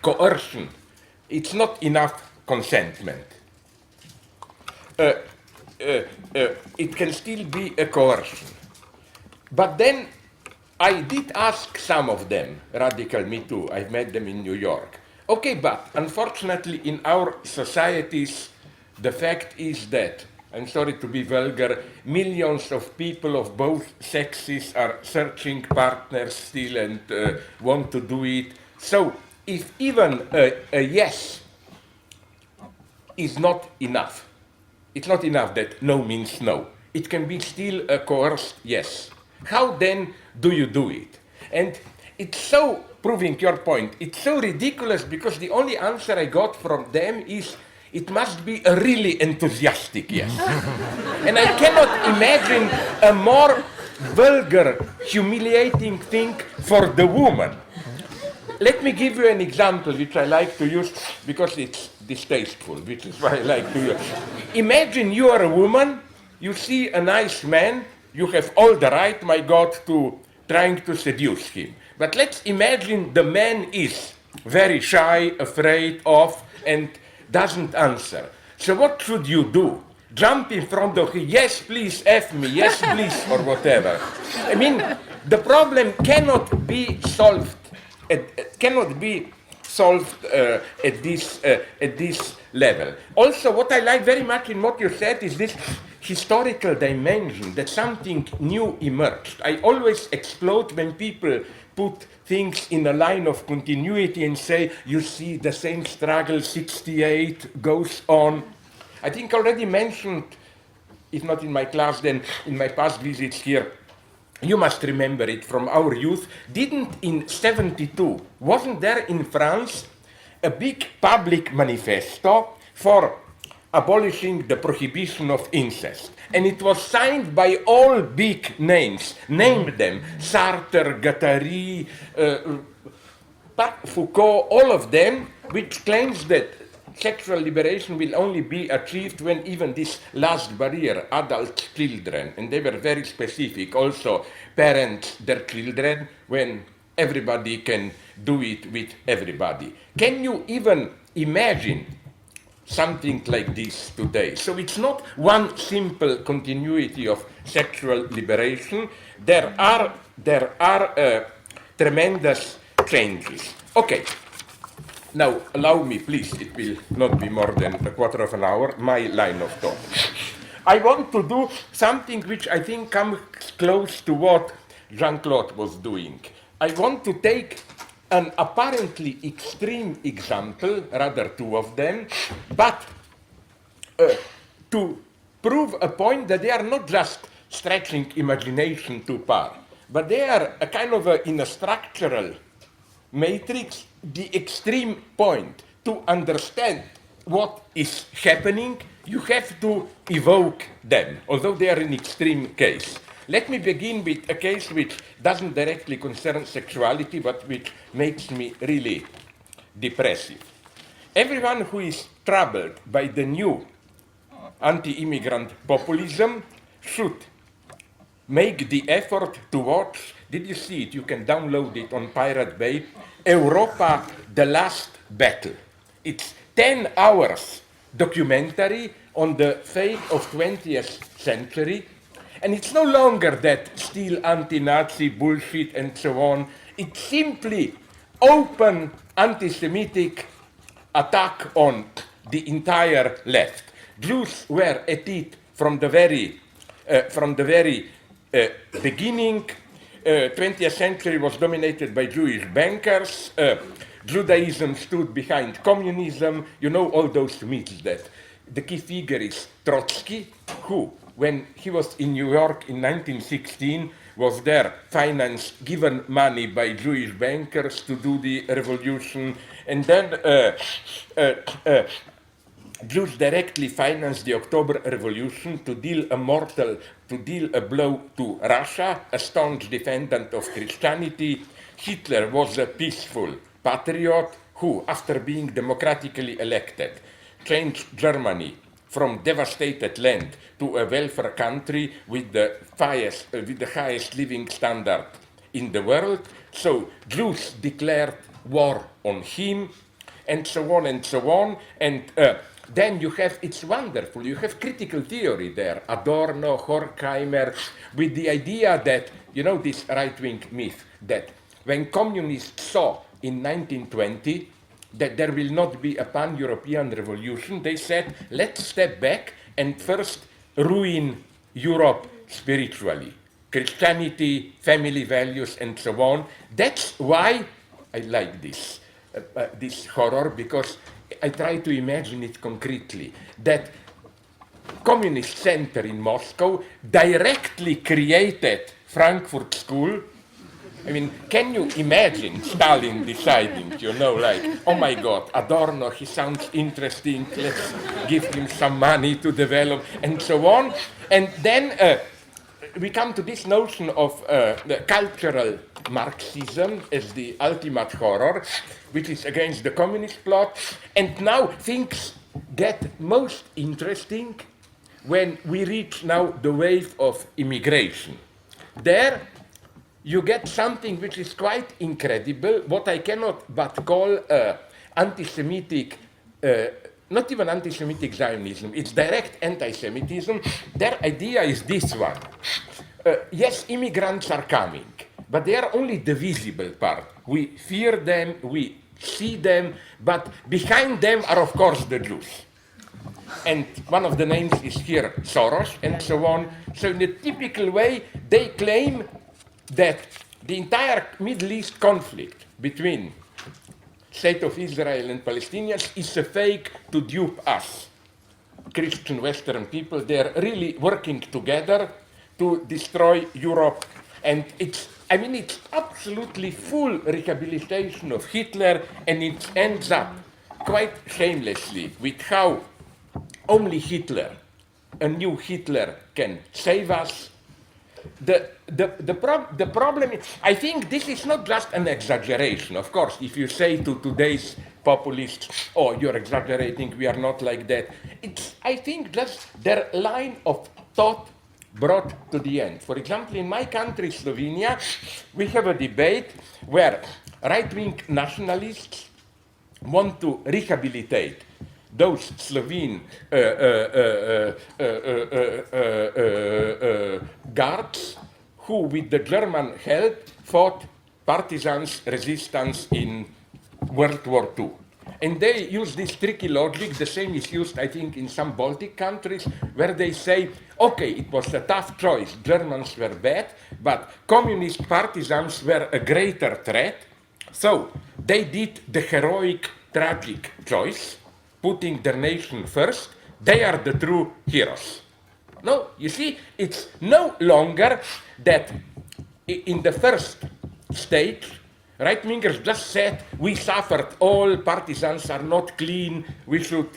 coercion, it's not enough consentment. It can still be a coercion. But then I did ask some of them, radical Me Too, I've met them in New York. Okay, but unfortunately in our societies, the fact is that, I'm sorry to be vulgar, millions of people of both sexes are searching partners still and want to do it. So if even a yes is not enough, it's not enough that no means no. It can be still a coerced yes. How then do you do it? And it's so, proving your point, it's so ridiculous because the only answer I got from them is it must be a really enthusiastic yes. And I cannot imagine a more vulgar, humiliating thing for the woman. Let me give you an example which I like to use because it's distasteful, which is why I like to use. Imagine you are a woman, you see a nice man, you have all the right, my God, to trying to seduce him. But let's imagine the man is very shy, afraid of, and doesn't answer. So what should you do? Jump in front of him, yes, please, F me, yes, please, or whatever. I mean, the problem cannot be solved. It cannot be solved at this level. Also, what I like very much in what you said is this historical dimension, that something new emerged. I always explode when people put things in a line of continuity and say, you see, the same struggle, 68, goes on. I think I already mentioned, if not in my class, then in my past visits here, you must remember it from our youth, didn't in 72, wasn't there in France a big public manifesto for abolishing the prohibition of incest? And it was signed by all big names, name them, Sartre, Guattari, Foucault, all of them, which claims that sexual liberation will only be achieved when even this last barrier, adult children, and they were very specific, also parents, their children, when everybody can do it with everybody. Can you even imagine something like this today? So it's not one simple continuity of sexual liberation. There are tremendous changes. Okay. Now, allow me, please, it will not be more than a quarter of an hour, my line of thought. I want to do something which I think comes close to what Jean-Claude was doing. I want to take an apparently extreme example, rather two of them, but to prove a point that they are not just stretching imagination too far, but they are a kind of in a structural matrix, the extreme point. To understand what is happening, you have to evoke them, although they are an extreme case. Let me begin with a case which doesn't directly concern sexuality, but which makes me really depressive. Everyone who is troubled by the new anti-immigrant populism should make the effort to watch. Did you see it? You can download it on Pirate Bay. Europa, the Last Battle. It's 10 hours documentary on the fate of 20th century. And it's no longer that still anti-Nazi bullshit and so on. It's simply open anti-Semitic attack on the entire left. Jews were at it from the very beginning. 20th century was dominated by Jewish bankers. Judaism stood behind communism. You know all those myths that the key figure is Trotsky, who, when he was in New York in 1916, was there financed, given money by Jewish bankers to do the revolution, and then Jews directly financed the October Revolution to deal a blow to Russia, a staunch defendant of Christianity. Hitler was a peaceful patriot who, after being democratically elected, changed Germany from devastated land to a welfare country with the highest living standard in the world. So Jews declared war on him, and so on and so on. And then you have, it's wonderful, you have critical theory there, Adorno, Horkheimer, with the idea that, you know, this right-wing myth, that when communists saw in 1920 that there will not be a pan-European revolution, they said, let's step back and first ruin Europe spiritually. Christianity, family values, and so on. That's why I like this horror, because I try to imagine it concretely, that communist center in Moscow directly created Frankfurt School. I mean, can you imagine Stalin deciding, you know, like, oh my God, Adorno, he sounds interesting, let's give him some money to develop, and so on. And then we come to this notion of the cultural Marxism as the ultimate horror, which is against the communist plot. And now things get most interesting when we reach now the wave of immigration. There you get something which is quite incredible, what I cannot but call anti-Semitic, not even anti-Semitic Zionism, it's direct anti-Semitism. Their idea is this one. Yes, immigrants are coming, but they are only the visible part. We fear them, we see them, but behind them are, of course, the Jews. And one of the names is here Soros, and so on. So in a typical way, they claim that the entire Middle East conflict between State of Israel and Palestinians is a fake to dupe us, Christian Western people. They're really working together to destroy Europe. And it's absolutely full rehabilitation of Hitler, and it ends up quite shamelessly with how only Hitler, a new Hitler, can save us. The problem is, I think this is not just an exaggeration. Of course, if you say to today's populists, oh, you're exaggerating, we are not like that, it's, I think, just their line of thought brought to the end. For example, in my country, Slovenia, we have a debate where right-wing nationalists want to rehabilitate those Slovene guards who, with the German help, fought partisans resistance in World War II. And they use this tricky logic. The same is used, I think, in some Baltic countries, where they say, okay, it was a tough choice. Germans were bad, but communist partisans were a greater threat. So they did the heroic, tragic choice, putting their nation first. They are the true heroes. No, you see, it's no longer that in the first stage, right-wingers just said, we suffered, all partisans are not clean, we should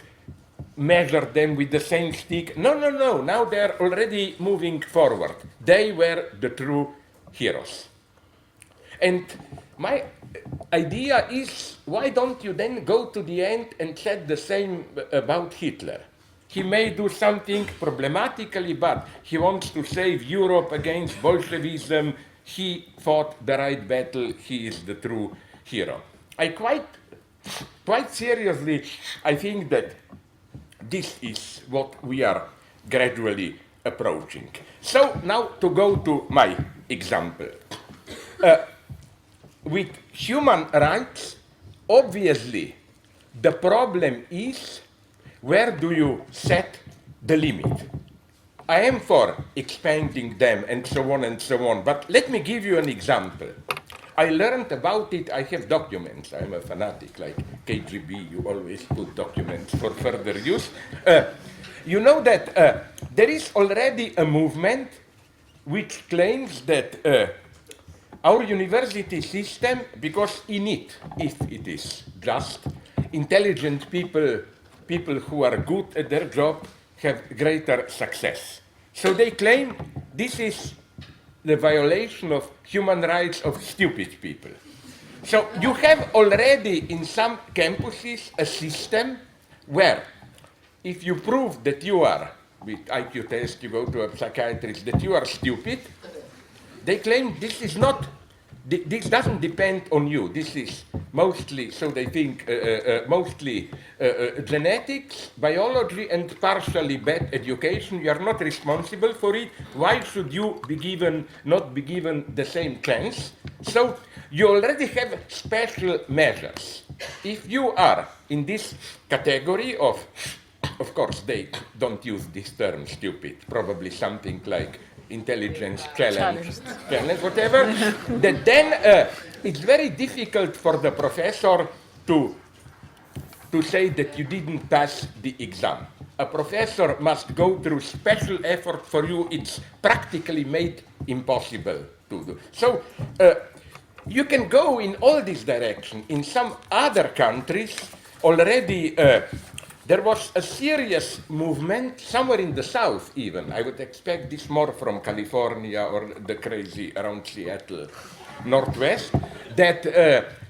measure them with the same stick. No, no, no, now they're already moving forward. They were the true heroes. And my idea is, why don't you then go to the end and said the same about Hitler? He may do something problematically bad. He wants to save Europe against Bolshevism. He fought the right battle. He is the true hero. I quite seriously, I think that this is what we are gradually approaching. So now to go to my example. With human rights, obviously, the problem is, where do you set the limit? I am for expanding them and so on and so on, but let me give you an example. I learned about it, I have documents. I'm a fanatic, like KGB, you always put documents for further use. You know that there is already a movement which claims that our university system, because in it, if it is just, intelligent people who are good at their job have greater success. So they claim this is the violation of human rights of stupid people. So you have already in some campuses a system where if you prove that you are, with IQ test, you go to a psychiatrist, that you are stupid, they claim this is not, this doesn't depend on you. This is mostly, so they think, mostly genetics, biology, and partially bad education. You are not responsible for it. Why should you not be given the same chance? So you already have special measures. If you are in this category of course, they don't use this term stupid, probably something like intelligence challenge, whatever, that then it's very difficult for the professor to say that you didn't pass the exam. A professor must go through special effort for you. It's practically made impossible to do. So you can go in all this direction. In some other countries, already there was a serious movement, somewhere in the south even. I would expect this more from California or the crazy around Seattle, northwest, that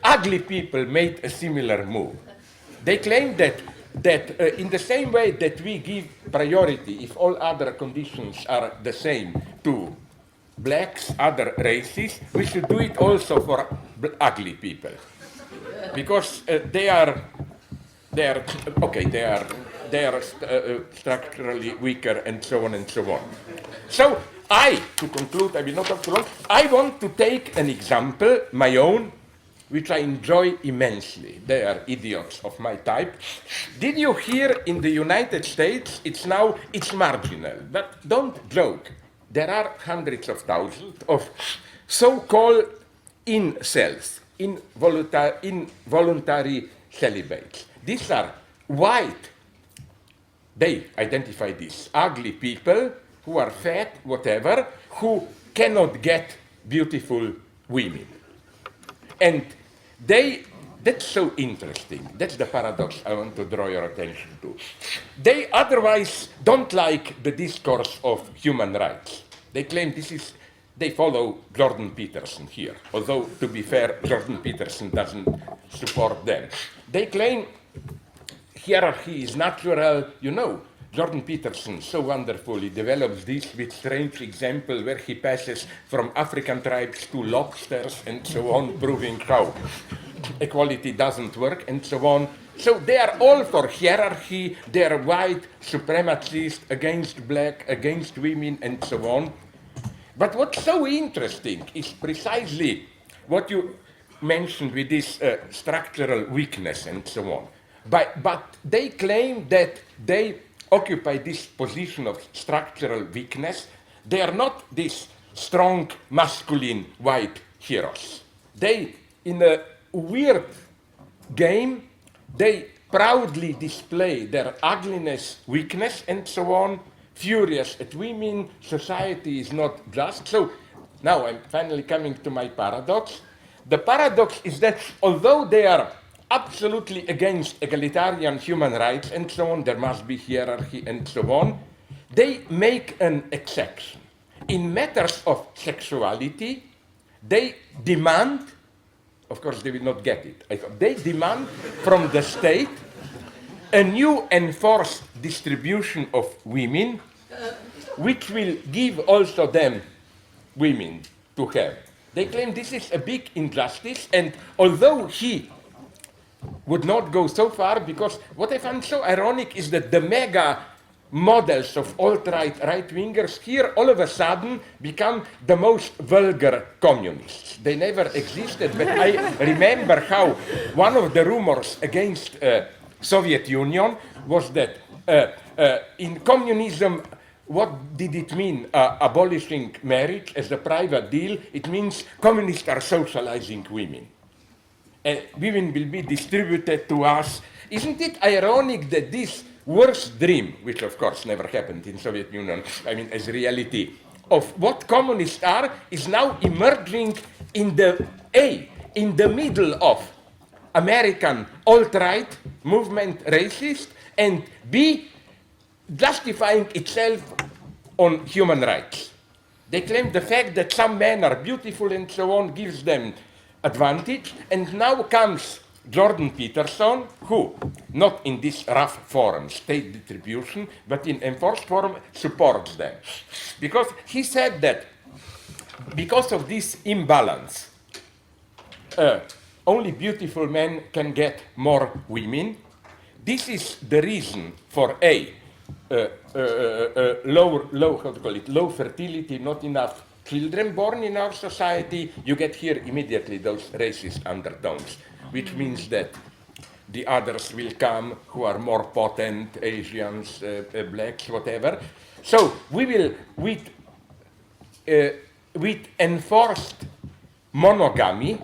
ugly people made a similar move. They claim that in the same way that we give priority, if all other conditions are the same, to blacks, other races, we should do it also for ugly people. Because they are structurally weaker and so on and so on. So to conclude, I will not talk too long, I want to take an example, my own, which I enjoy immensely. They are idiots of my type. Did you hear in the United States, it's marginal, but don't joke. There are hundreds of thousands of so-called incels, involuntary celibates. These are white, they identify this, ugly people who are fat, whatever, who cannot get beautiful women. And that's so interesting. That's the paradox I want to draw your attention to. They otherwise don't like the discourse of human rights. They claim they follow Jordan Peterson here, although, to be fair, Jordan Peterson doesn't support them. They claim hierarchy is natural. You know, Jordan Peterson, so wonderfully develops this with strange example where he passes from African tribes to lobsters and so on, proving how equality doesn't work and so on. So they are all for hierarchy. They are white supremacists against black, against women and so on. But what's so interesting is precisely what you mentioned with this structural weakness and so on. But they claim that they occupy this position of structural weakness. They are not these strong, masculine, white heroes. They, in a weird game, they proudly display their ugliness, weakness, and so on, furious at women. Society is not just. So now I'm finally coming to my paradox. The paradox is that although they are absolutely against egalitarian human rights and so on, there must be hierarchy and so on, they make an exception. In matters of sexuality, they demand, of course they will not get it, they demand from the state a new enforced distribution of women, which will give also them women to have. They claim this is a big injustice, and although he would not go so far, because what I find so ironic is that the mega models of alt-right right-wingers here all of a sudden become the most vulgar communists. They never existed, but I remember how one of the rumors against Soviet Union was that in communism, what did it mean, abolishing marriage as a private deal? It means communists are socializing women. Women will be distributed to us. Isn't it ironic that this worst dream, which of course never happened in Soviet Union, I mean as reality, of what communists are, is now emerging in the middle of American alt-right movement, racist, and B, justifying itself on human rights. They claim the fact that some men are beautiful and so on gives them advantage, and now comes Jordan Peterson, who, not in this rough form, state distribution, but in enforced form, supports them. Because he said that because of this imbalance, only beautiful men can get more women. This is the reason for low fertility, not enough children born in our society. You get here immediately those racist undertones, which means that the others will come who are more potent, Asians, blacks, whatever. So we will, with enforced monogamy,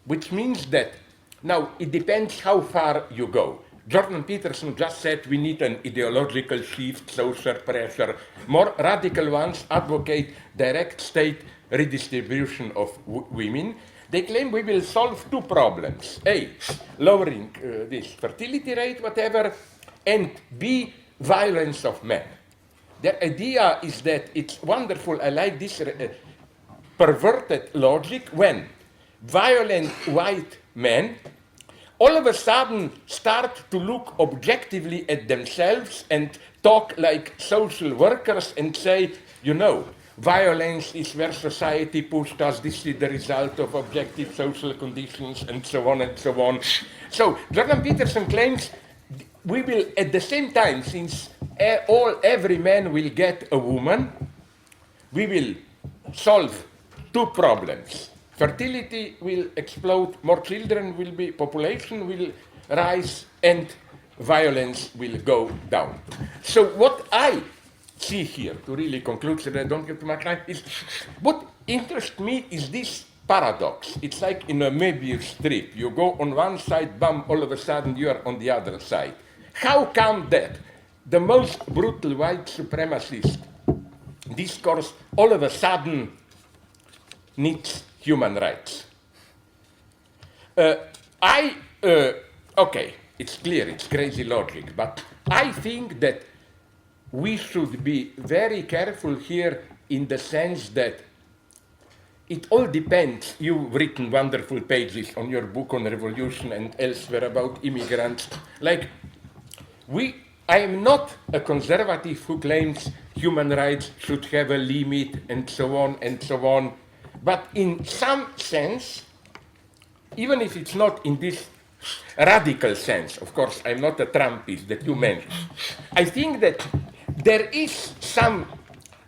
which means that now it depends how far you go. Jordan Peterson just said we need an ideological shift, social pressure. More radical ones advocate direct state redistribution of women. They claim we will solve two problems. A, lowering this fertility rate, whatever, and B, violence of men. Their idea is that it's wonderful, I like this perverted logic, when violent white men all of a sudden start to look objectively at themselves and talk like social workers and say, you know, violence is where society pushed us, this is the result of objective social conditions, and so on and so on. So Jordan Peterson claims we will, at the same time, since every man will get a woman, we will solve two problems. Fertility will explode, more children will be, population will rise, and violence will go down. So what I see here, to really conclude so that I don't get too much time, is what interests me is this paradox. It's like in a Möbius strip. You go on one side, bam, all of a sudden you are on the other side. How come that the most brutal white supremacist discourse all of a sudden needs human rights? Okay, it's clear, it's crazy logic, but I think that we should be very careful here in the sense that it all depends. You've written wonderful pages on your book on revolution and elsewhere about immigrants. Like, I am not a conservative who claims human rights should have a limit and so on and so on. But in some sense, even if it's not in this radical sense, of course, I'm not a Trumpist that you mentioned, I think that there is some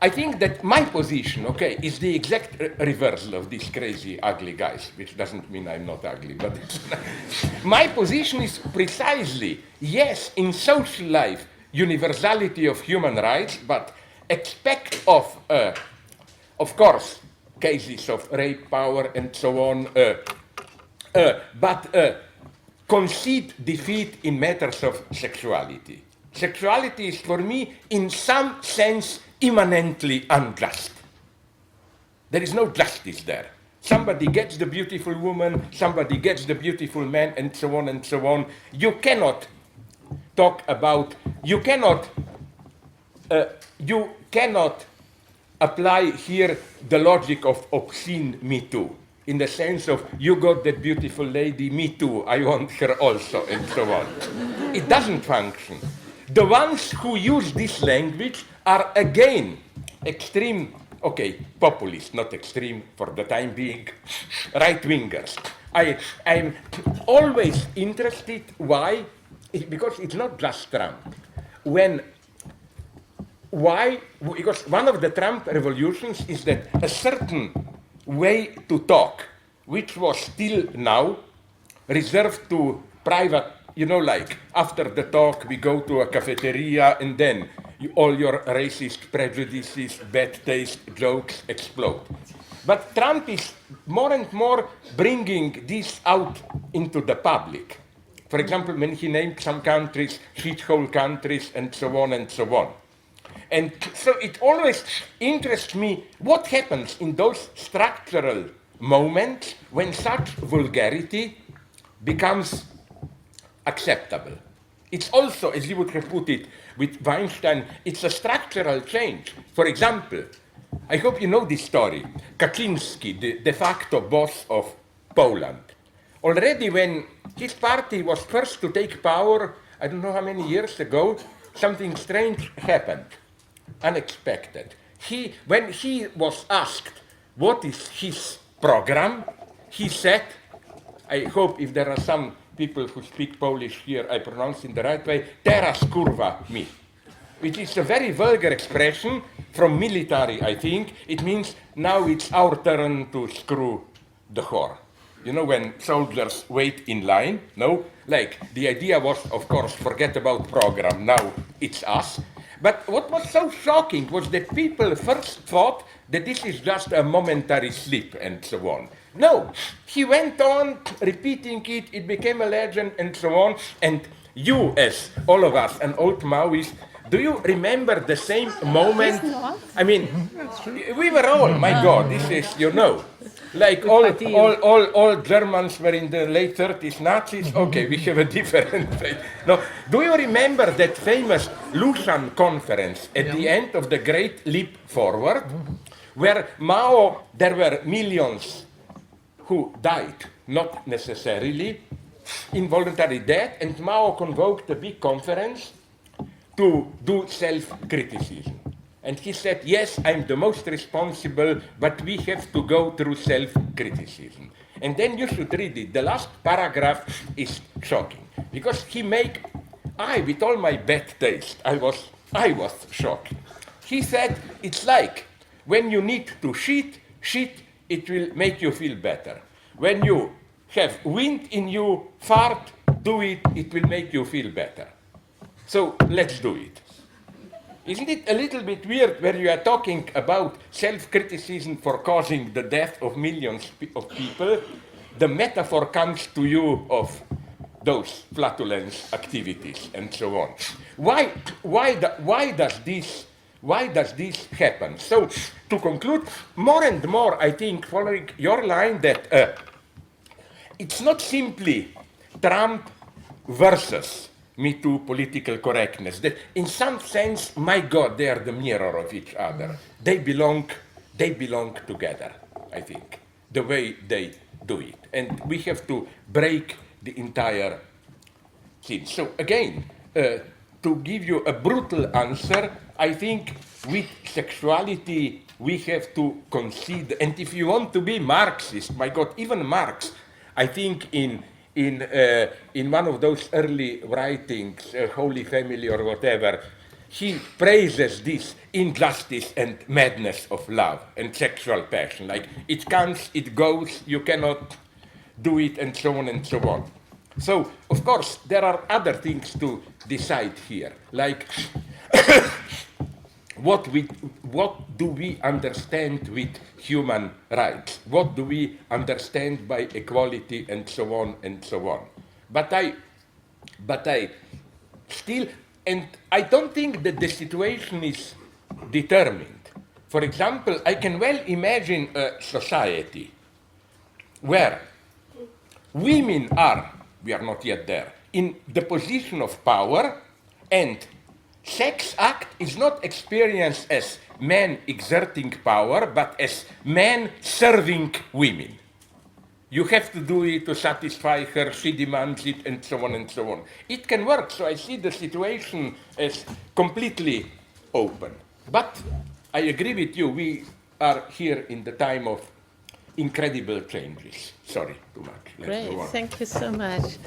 I think that my position, okay, is the exact reversal of these crazy, ugly guys, which doesn't mean I'm not ugly, but my position is precisely, yes, in social life, universality of human rights, but expect of course, cases of rape, power, and so on, but concede defeat in matters of sexuality. Sexuality is, for me, in some sense, immanently unjust. There is no justice there. Somebody gets the beautiful woman, somebody gets the beautiful man, and so on and so on. You cannot talk about, you cannot apply here the logic of obscene Me Too, in the sense of, you got that beautiful lady, me too, I want her also, and so on. It doesn't function. The ones who use this language are again extreme, okay, populist, not extreme for the time being, right-wingers. I'm always interested, why? Because it's not just Trump. Why? Because one of the Trump revolutions is that a certain way to talk, which was still now reserved to private, you know, like after the talk we go to a cafeteria and then all your racist prejudices, bad taste jokes explode. But Trump is more and more bringing this out into the public. For example, when he named some countries, shithole countries, and so on and so on. And so it always interests me what happens in those structural moments when such vulgarity becomes acceptable. It's also, as you would have put it with Weinstein, it's a structural change. For example, I hope you know this story. Kaczynski, the de facto boss of Poland, already when his party was first to take power, I don't know how many years ago, something strange happened. Unexpected. When he was asked what is his program, he said, I hope if there are some people who speak Polish here, I pronounce it the right way, teraz kurwa mi. Which is a very vulgar expression from military, I think. It means now it's our turn to screw the whore. You know, when soldiers wait in line, no? Like, the idea was, of course, forget about program, now it's us. But what was so shocking was that people first thought that this is just a momentary slip and so on. No, he went on repeating it, it became a legend and so on. And you, as all of us, an old Maoist, do you remember the same moment? I mean, we were all, my God, this is, you know, like all Germans were in the late 30s Nazis. Okay, we have a different fate. No, do you remember that famous Lausanne conference at the end of the Great Leap Forward, where Mao, there were millions who died, not necessarily involuntary death, and Mao convoked a big conference to do self-criticism. And he said, yes, I'm the most responsible, but we have to go through self-criticism. And then you should read it. The last paragraph is shocking. Because he with all my bad taste, I was shocked. He said, it's like, when you need to shit, it will make you feel better. When you have wind in you, fart, do it, it will make you feel better. So let's do it. Isn't it a little bit weird where you are talking about self-criticism for causing the death of millions of people? The metaphor comes to you of those flatulence activities and so on. Why does this happen? So to conclude, more and more I think, following your line, that it's not simply Trump versus Me Too political correctness, that in some sense, my God, they are the mirror of each other. They belong together, I think, the way they do it. And we have to break the entire thing. So again, to give you a brutal answer, I think with sexuality we have to concede, and if you want to be Marxist, my God, even Marx, I think in one of those early writings, Holy Family or whatever, he praises this injustice and madness of love and sexual passion. Like, it comes, it goes, you cannot do it, and so on and so on. So, of course, there are other things to decide here, like what do we understand with human rights? What do we understand by equality, and so on and so on? But I still, and I don't think that the situation is determined. For example, I can well imagine a society where women are, we are not yet there, in the position of power, and sex act is not experienced as men exerting power, but as men serving women. You have to do it to satisfy her, she demands it, and so on and so on. It can work, so I see the situation as completely open. But I agree with you, we are here in the time of incredible changes. Sorry, too much. Let's Great, go on. thank you so much.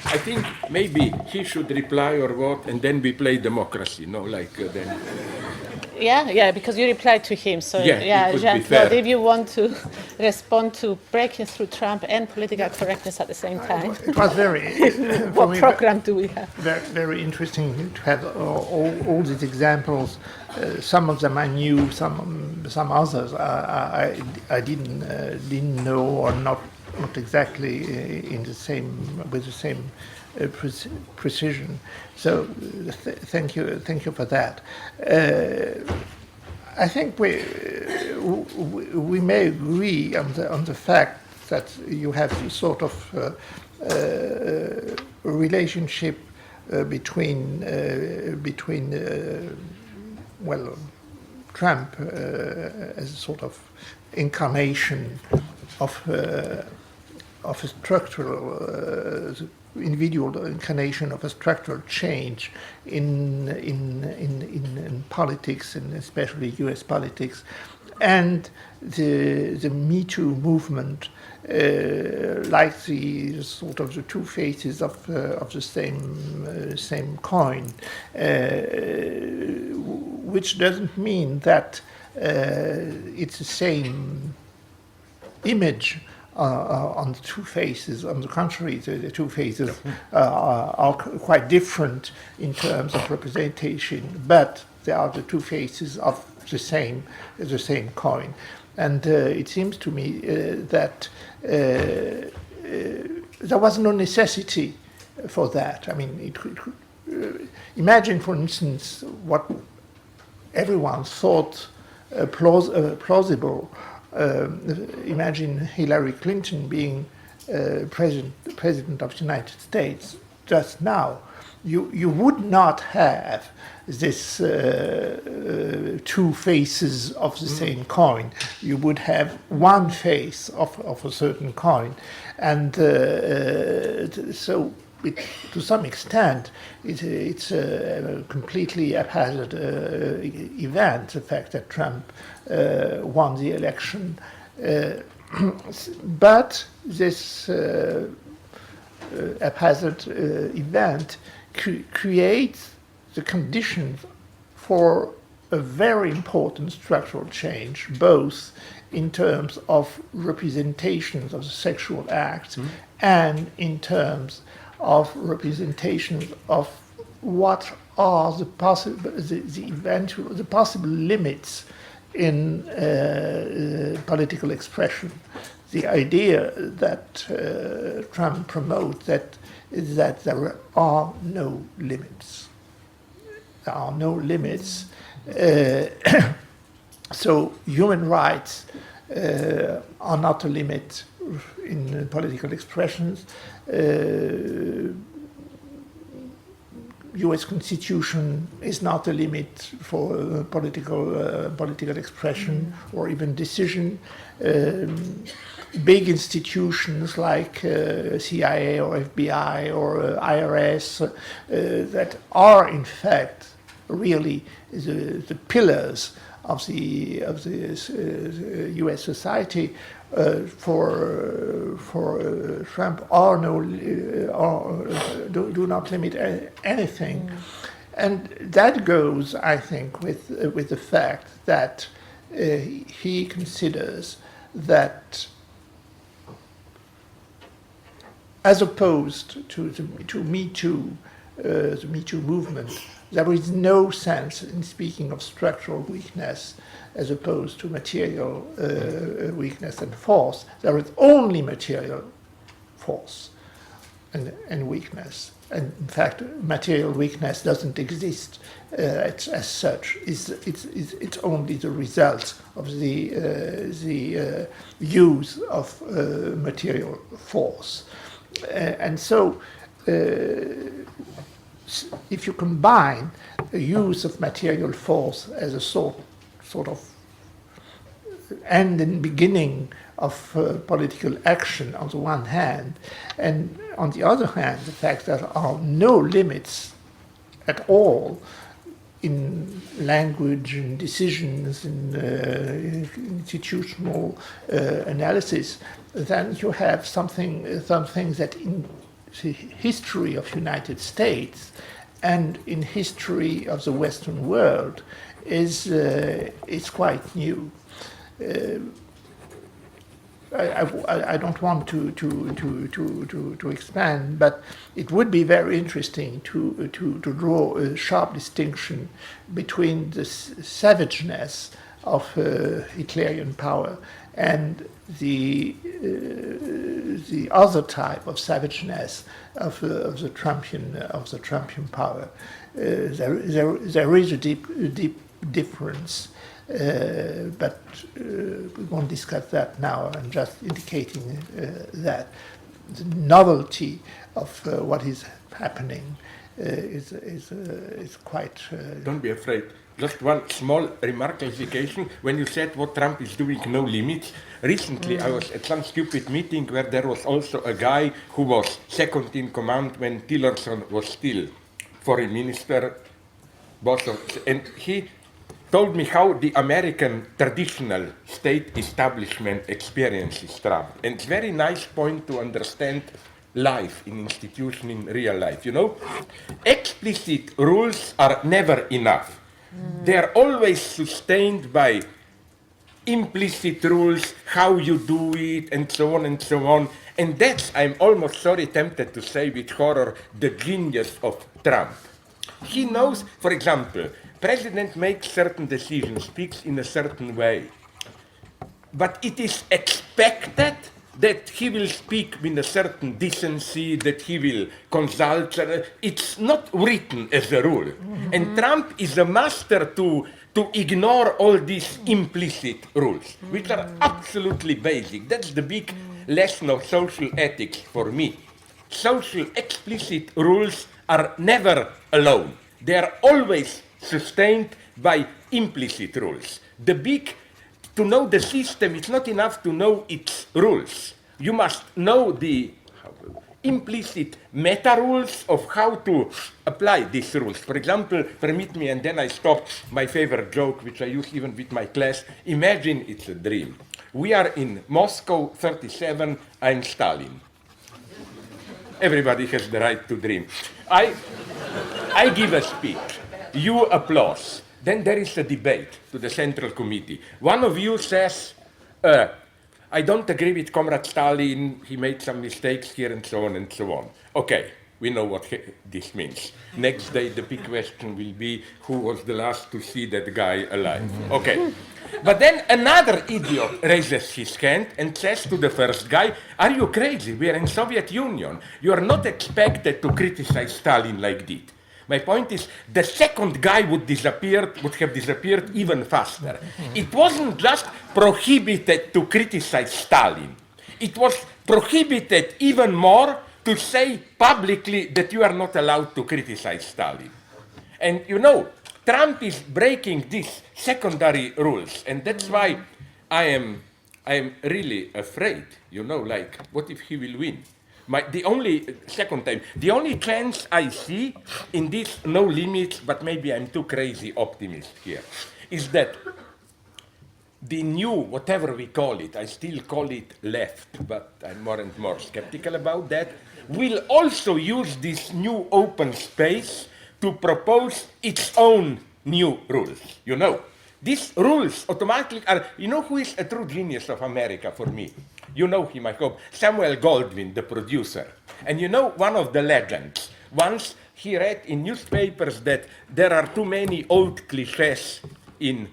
I think maybe he should reply or what, and then we play democracy, no? Like then. Yeah, because you replied to him. So Yeah, it would be Jean-Claude, fair. if you want to respond to breaking through Trump and political correctness at the same time, It was very, for what me, program do we have? very, very interesting to have all these examples. Some of them I knew, some others I didn't know, or not exactly with the same precision. So thank you for that. I think we may agree on the fact that you have sort of relationship between Trump as a sort of incarnation of a structural individual incarnation of a structural change in politics, and especially U.S. politics, and the Me Too movement, like the sort of the two faces of the same coin, which doesn't mean that it's the same image on the two faces. On the contrary, the two faces are quite different in terms of representation, but they are the two faces of the same coin. And it seems to me that there was no necessity for that. I mean, imagine, for instance, what everyone thought plausible. Imagine Hillary Clinton being president of the United States just now. You would not have this two faces of the same coin. You would have one face of a certain coin, and so to some extent it's a completely haphazard event. The fact that Trump won the election, but this haphazard event creates the conditions for a very important structural change, both in terms of representations of the sexual act and in terms of representations of what are the possible limits in political expression. The idea that Trump promotes is that there are no limits. There are no limits. So human rights are not a limit in political expressions. U.S. Constitution is not a limit for political expression or even decision. Big institutions like CIA or FBI or IRS that are in fact really the pillars of the U.S. society for Trump do not limit anything, and that goes, I think, with the fact that he considers that, as opposed to Me Too, the Me Too movement, there is no sense in speaking of structural weakness as opposed to material weakness and force. There is only material force and weakness. And in fact, material weakness doesn't exist as such. It's only the result of the use of material force. And so, if you combine the use of material force as a sort of end and beginning of political action on the one hand, and on the other hand, the fact that there are no limits at all in language and decisions in institutional analysis, then you have something that in the history of United States and in history of the Western world is quite new. I don't want to expand, but it would be very interesting to draw a sharp distinction between the savageness of Hitlerian power and the other type of savageness of the Trumpian power. There is a deep difference. But we won't discuss that now. I'm just indicating that the novelty of what is happening is quite... Don't be afraid. Just one small remark clarification. When you said what Trump is doing, no limits, recently I was at some stupid meeting where there was also a guy who was second in command when Tillerson was still foreign minister, and he told me how the American traditional state establishment experiences Trump. And it's a very nice point to understand life in institution, in real life. You know, explicit rules are never enough. They are always sustained by implicit rules, how you do it, and so on and so on. And that's, I'm almost sorry, tempted to say with horror, the genius of Trump. He knows, for example, president makes certain decisions, speaks in a certain way, but it is expected that he will speak with a certain decency, that he will consult. It's not written as a rule. And Trump is a master to ignore all these implicit rules, which are absolutely basic. That's the big lesson of social ethics for me. Social explicit rules are never alone. They are always sustained by implicit rules. To know the system, it's not enough to know its rules. You must know the implicit meta rules of how to apply these rules. For example, permit me, and then I stop, my favorite joke, which I use even with my class. Imagine it's a dream. We are in Moscow 37, I'm Stalin. Everybody has the right to dream. I give a speech. You applause. Then there is a debate to the Central Committee. One of you says, I don't agree with Comrade Stalin, he made some mistakes here and so on and so on. Okay, we know what this means. Next day the big question will be, who was the last to see that guy alive? Okay. But then another idiot raises his hand and says to the first guy, are you crazy? We are in Soviet Union. You are not expected to criticize Stalin like that. My point is, the second guy would have disappeared even faster. It wasn't just prohibited to criticize Stalin. It was prohibited even more to say publicly that you are not allowed to criticize Stalin. And you know, Trump is breaking these secondary rules, and that's why I am really afraid, you know, like, what if he will win? The only chance I see in this no limits, but maybe I'm too crazy optimist here, is that the new, whatever we call it, I still call it left, but I'm more and more skeptical about that, will also use this new open space to propose its own new rules. You know, these rules automatically are, you know who is a true genius of America for me? You know him, I hope, Samuel Goldwyn, the producer. And you know one of the legends. Once he read in newspapers that there are too many old cliches in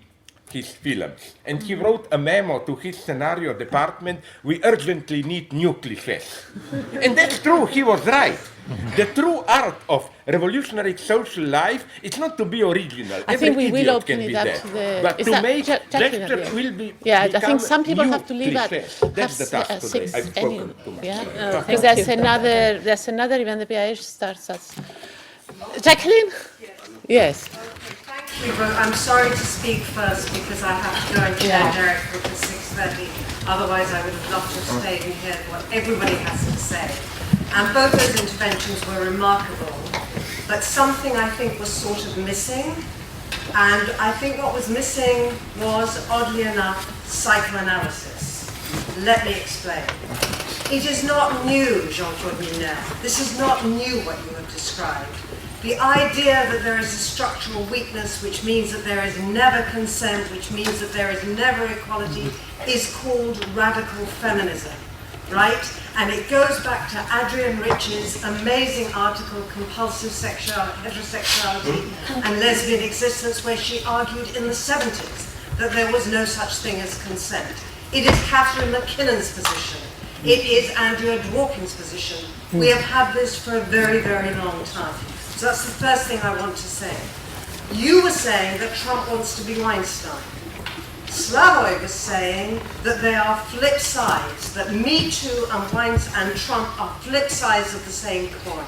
his films. And he wrote a memo to his scenario department, we urgently need new cliches. And that's true, he was right. The true art of revolutionary social life is not to be original. I think we will open it up to the... But is to that make Jacqueline lectures will be Yeah, I think some people new have to leave at clichés. That's the task today. 6 I've spoken too much. Yeah, because there's another event, the BIH starts at... Jacqueline? Yes. Thank you, but I'm sorry to speak first because I have to go and chair Derek at 6:30. Otherwise, I would have loved to have stayed and heard what everybody has to say. And both those interventions were remarkable, but something I think was sort of missing. And I think what was missing was, oddly enough, psychoanalysis. Let me explain. It is not new, Jean-Claude Milner. This is not new what you have described. The idea that there is a structural weakness, which means that there is never consent, which means that there is never equality, is called radical feminism, right? And it goes back to Adrienne Rich's amazing article, Compulsive Heterosexuality and Lesbian Existence, where she argued in the 70s that there was no such thing as consent. It is Catherine McKinnon's position. It is Andrea Dworkin's position. We have had this for a very, very long time. So that's the first thing I want to say. You were saying that Trump wants to be Weinstein. Slavoj was saying that they are flip sides, that Me Too and Weinstein and Trump are flip sides of the same coin.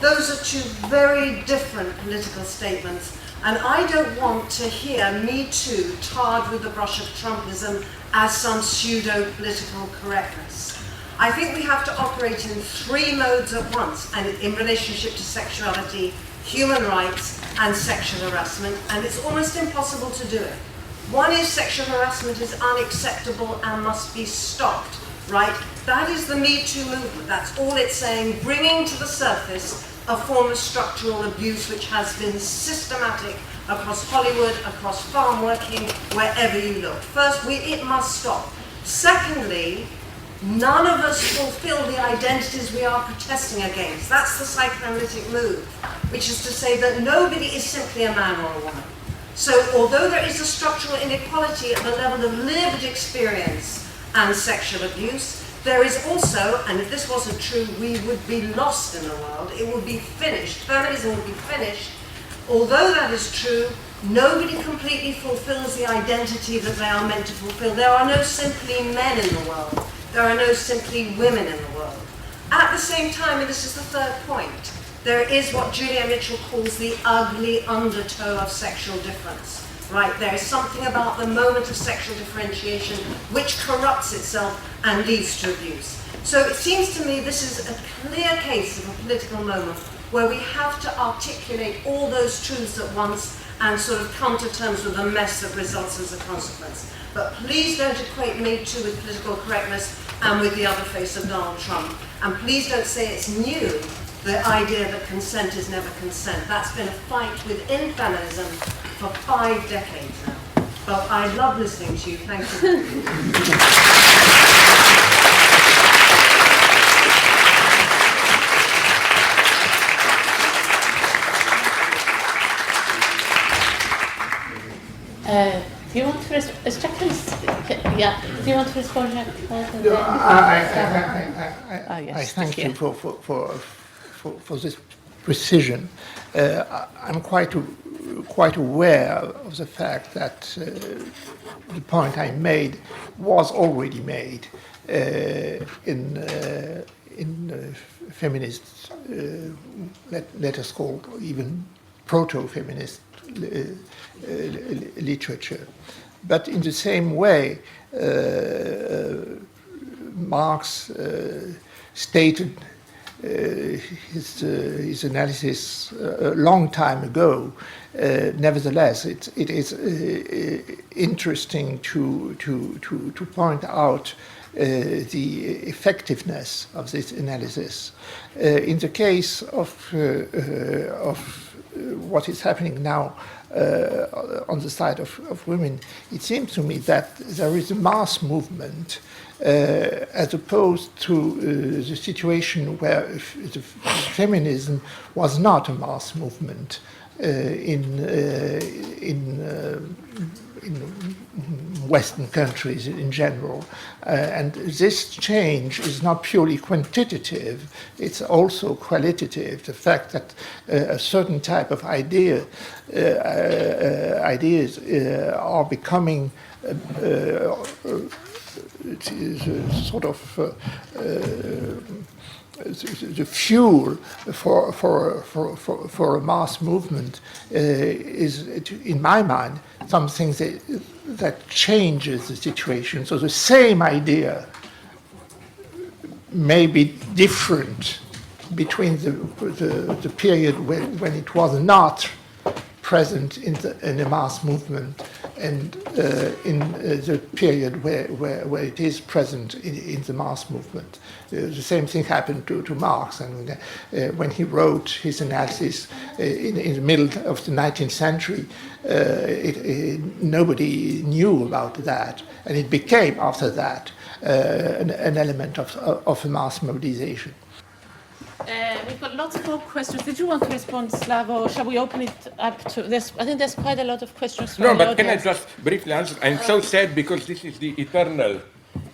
Those are two very different political statements, and I don't want to hear Me Too tarred with the brush of Trumpism as some pseudo-political correctness. I think we have to operate in 3 modes at once, and in relationship to sexuality, human rights, and sexual harassment, and it's almost impossible to do it. One is sexual harassment is unacceptable and must be stopped, right? That is the Me Too movement. That's all it's saying, bringing to the surface a form of structural abuse which has been systematic across Hollywood, across farm working, wherever you look. First, it must stop. Secondly, none of us fulfill the identities we are protesting against. That's the psychoanalytic move, which is to say that nobody is simply a man or a woman. So although there is a structural inequality at the level of lived experience and sexual abuse, there is also, and if this wasn't true, we would be lost in the world. It would be finished. Feminism would be finished. Although that is true, nobody completely fulfills the identity that they are meant to fulfill. There are no simply men in the world. There are no simply women in the world. At the same time, and this is the third point, there is what Julia Mitchell calls the ugly undertow of sexual difference, right? There is something about the moment of sexual differentiation which corrupts itself and leads to abuse. So it seems to me this is a clear case of a political moment where we have to articulate all those truths at once and sort of come to terms with the mess that results as a consequence. But please don't equate Me Too with political correctness and with the other face of Donald Trump. And please don't say it's new, the idea that consent is never consent. That's been a fight within feminism for 5 decades now. But I love listening to you. Thank you. Do you want to respond? Yeah. Do you want to respond, Jean-Claude? No, I thank you for this precision. I'm quite aware of the fact that the point I made was already made in feminist, let us call even proto-feminist literature. But in the same way, Marx stated his analysis a long time ago. Nevertheless, it is interesting to point out the effectiveness of this analysis. In the case of what is happening now on the side of women, it seems to me that there is a mass movement as opposed to the situation where the feminism was not a mass movement in Western countries in general. And this change is not purely quantitative, it's also qualitative. The fact that a certain type of ideas are becoming sort of the fuel for a mass movement is, in my mind, something that changes the situation. So the same idea may be different between the period when it was not present in the mass movement and in the period where it is present in the mass movement. The same thing happened to Marx, and when he wrote his analysis in the middle of the 19th century, nobody knew about that, and it became after that an element of a mass mobilization. We've got lots more questions. Did you want to respond, Slavoj? Shall we open it up to this? I think there's quite a lot of questions from No, the but can I audience. just briefly answer? I'm so sad because this is the eternal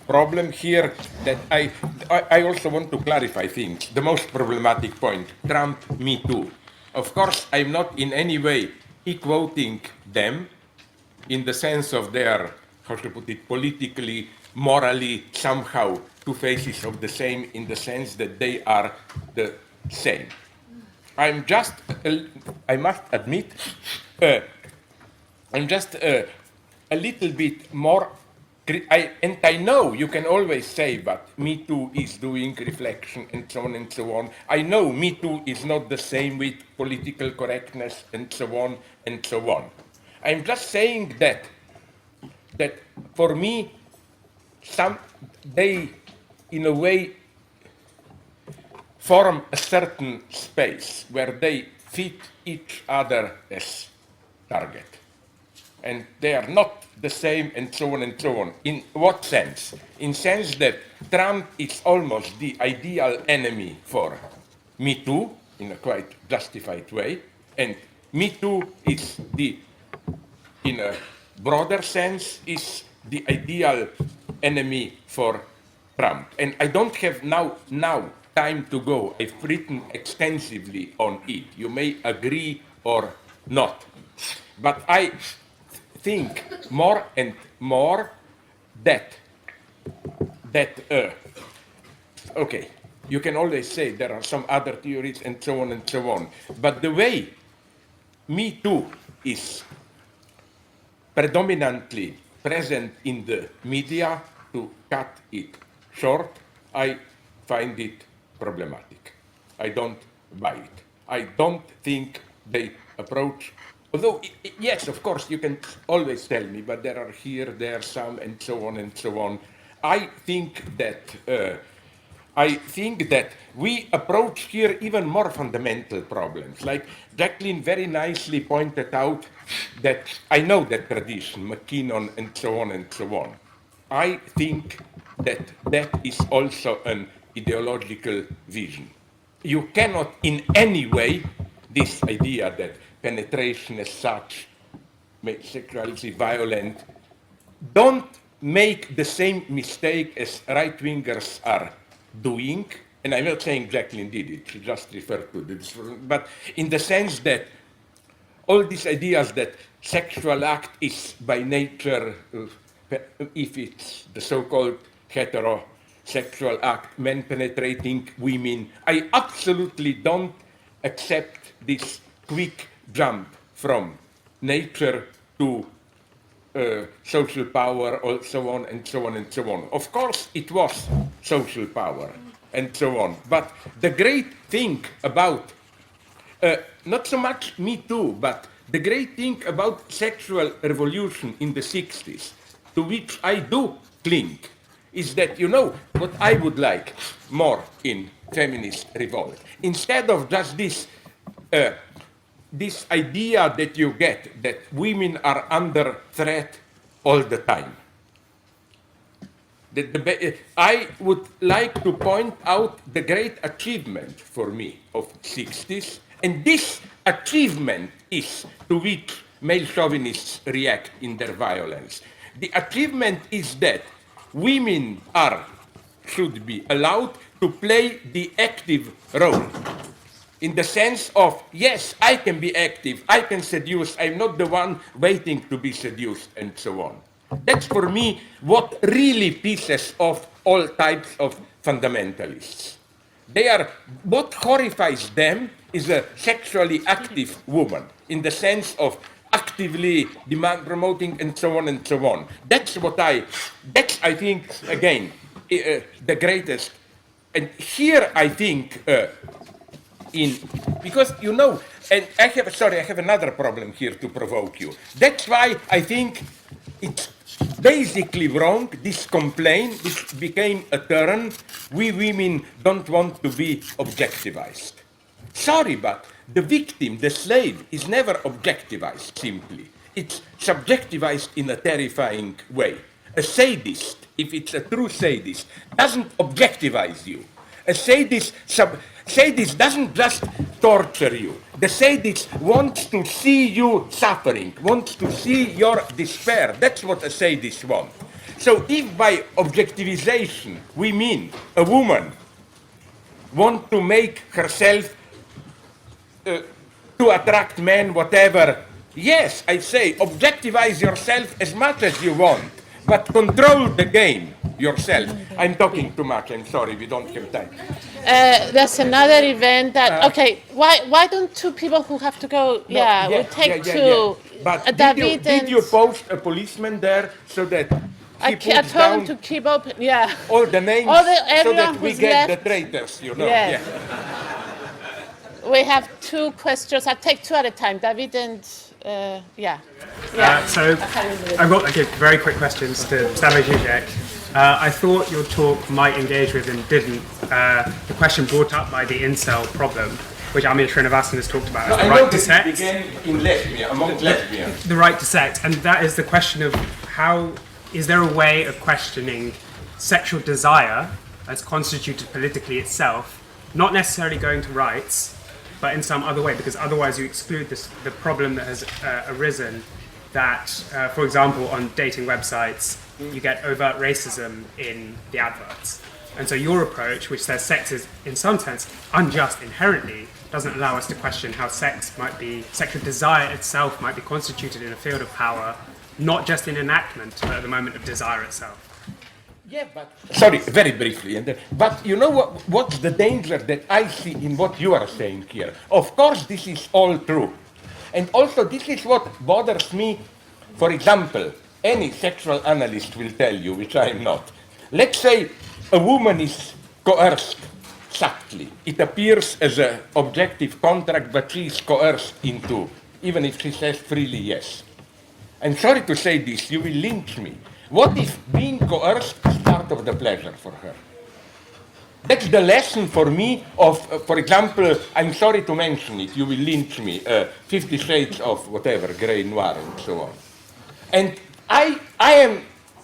problem here that I also want to clarify things. The most problematic point, Trump, Me Too. Of course, I'm not in any way equating them in the sense of their, how to put it, politically, morally, somehow two faces of the same, in the sense that they are the same. I'm just, I must admit, I'm just a little bit more, and I know you can always say that Me Too is doing reflection and so on and so on. I know Me Too is not the same with political correctness and so on and so on. I'm just saying that for me, they, in a way, form a certain space where they fit each other as target. And they are not the same and so on and so on. In what sense? In sense that Trump is almost the ideal enemy for Me Too, in a quite justified way, and Me Too is in a broader sense, is the ideal enemy for Trump. And I don't have now time to go. I've written extensively on it. You may agree or not. But I think more and more that okay, you can always say there are some other theories and so on and so on. But the way Me Too is predominantly present in the media, to cut it short, I find it problematic. I don't buy it. I don't think they approach, although, yes, of course, you can always tell me, but there are here, there, some, and so on and so on. I think that we approach here even more fundamental problems. Like Jacqueline very nicely pointed out that I know that tradition, McKinnon and so on and so on. I think that is also an ideological vision. You cannot in any way, this idea that penetration as such makes sexuality violent, don't make the same mistake as right-wingers are doing, and I'm not saying Jacqueline did it, she just referred to this, but in the sense that all these ideas that sexual act is by nature, if it's the so-called heterosexual act, men penetrating women, I absolutely don't accept this quick jump from nature to social power, or so on and so on and so on. Of course, it was social power, and so on. But the great thing about, not so much Me Too, but the great thing about sexual revolution in the 60s, to which I do cling, is that, what I would like more in feminist revolt, instead of just this idea that you get that women are under threat all the time. I would like to point out the great achievement for me of 60s, and this achievement is to which male chauvinists react in their violence. The achievement is that women should be allowed to play the active role. In the sense of, yes, I can be active, I can seduce, I'm not the one waiting to be seduced, and so on. That's for me what really pisses off all types of fundamentalists. What horrifies them is a sexually active woman, in the sense of actively demand promoting and so on and so on. That's I think, again, the greatest. And here I think, because and I have another problem here to provoke you. That's why I think it's basically wrong, this complaint, this became a term, we women don't want to be objectivized. Sorry, but the victim, the slave, is never objectivized simply. It's subjectivized in a terrifying way. A sadist, if it's a true sadist, doesn't objectivize you. A sadist doesn't just torture you. The sadist wants to see you suffering, wants to see your despair. That's what a sadist wants. So if by objectivization we mean a woman wants to make herself to attract men, whatever, yes, I say objectivize yourself as much as you want, but control the game yourself. I'm talking too much, I'm sorry, we don't have time. There's another event that, okay, why don't two people who have to go, we'll take two. But David did you post a policeman there so that I told him to keep open, all the names so that we get the traitors, Yes. We have two questions. I'll take two at a time. David and, So I've got very quick questions to Slavoj Žižek. I thought your talk might engage with and didn't. The question brought up by the incel problem, which Amir Srinivasan has talked about, is the right to sex. Began in lesbian, among lesbians. The right to sex, and that is the question of how, is there a way of questioning sexual desire as constituted politically itself, not necessarily going to rights, but in some other way, because otherwise you exclude the problem that has arisen that, for example, on dating websites, you get overt racism in the adverts. And so your approach, which says sex is, in some sense, unjust inherently, doesn't allow us to question how sexual desire itself might be constituted in a field of power, not just in enactment, but at the moment of desire itself. Yeah, but sorry, very briefly. But you know what's the danger that I see in what you are saying here? Of course, this is all true. And also, this is what bothers me. For example, any sexual analyst will tell you, which I am not. Let's say a woman is coerced subtly. It appears as an objective contract, but she is coerced into, even if she says freely yes. I'm sorry to say this, you will lynch me. What if being coerced is part of the pleasure for her? That's the lesson for me of, for example, I'm sorry to mention it, you will lynch me, 50 Shades of whatever, grey, noir, and so on. And I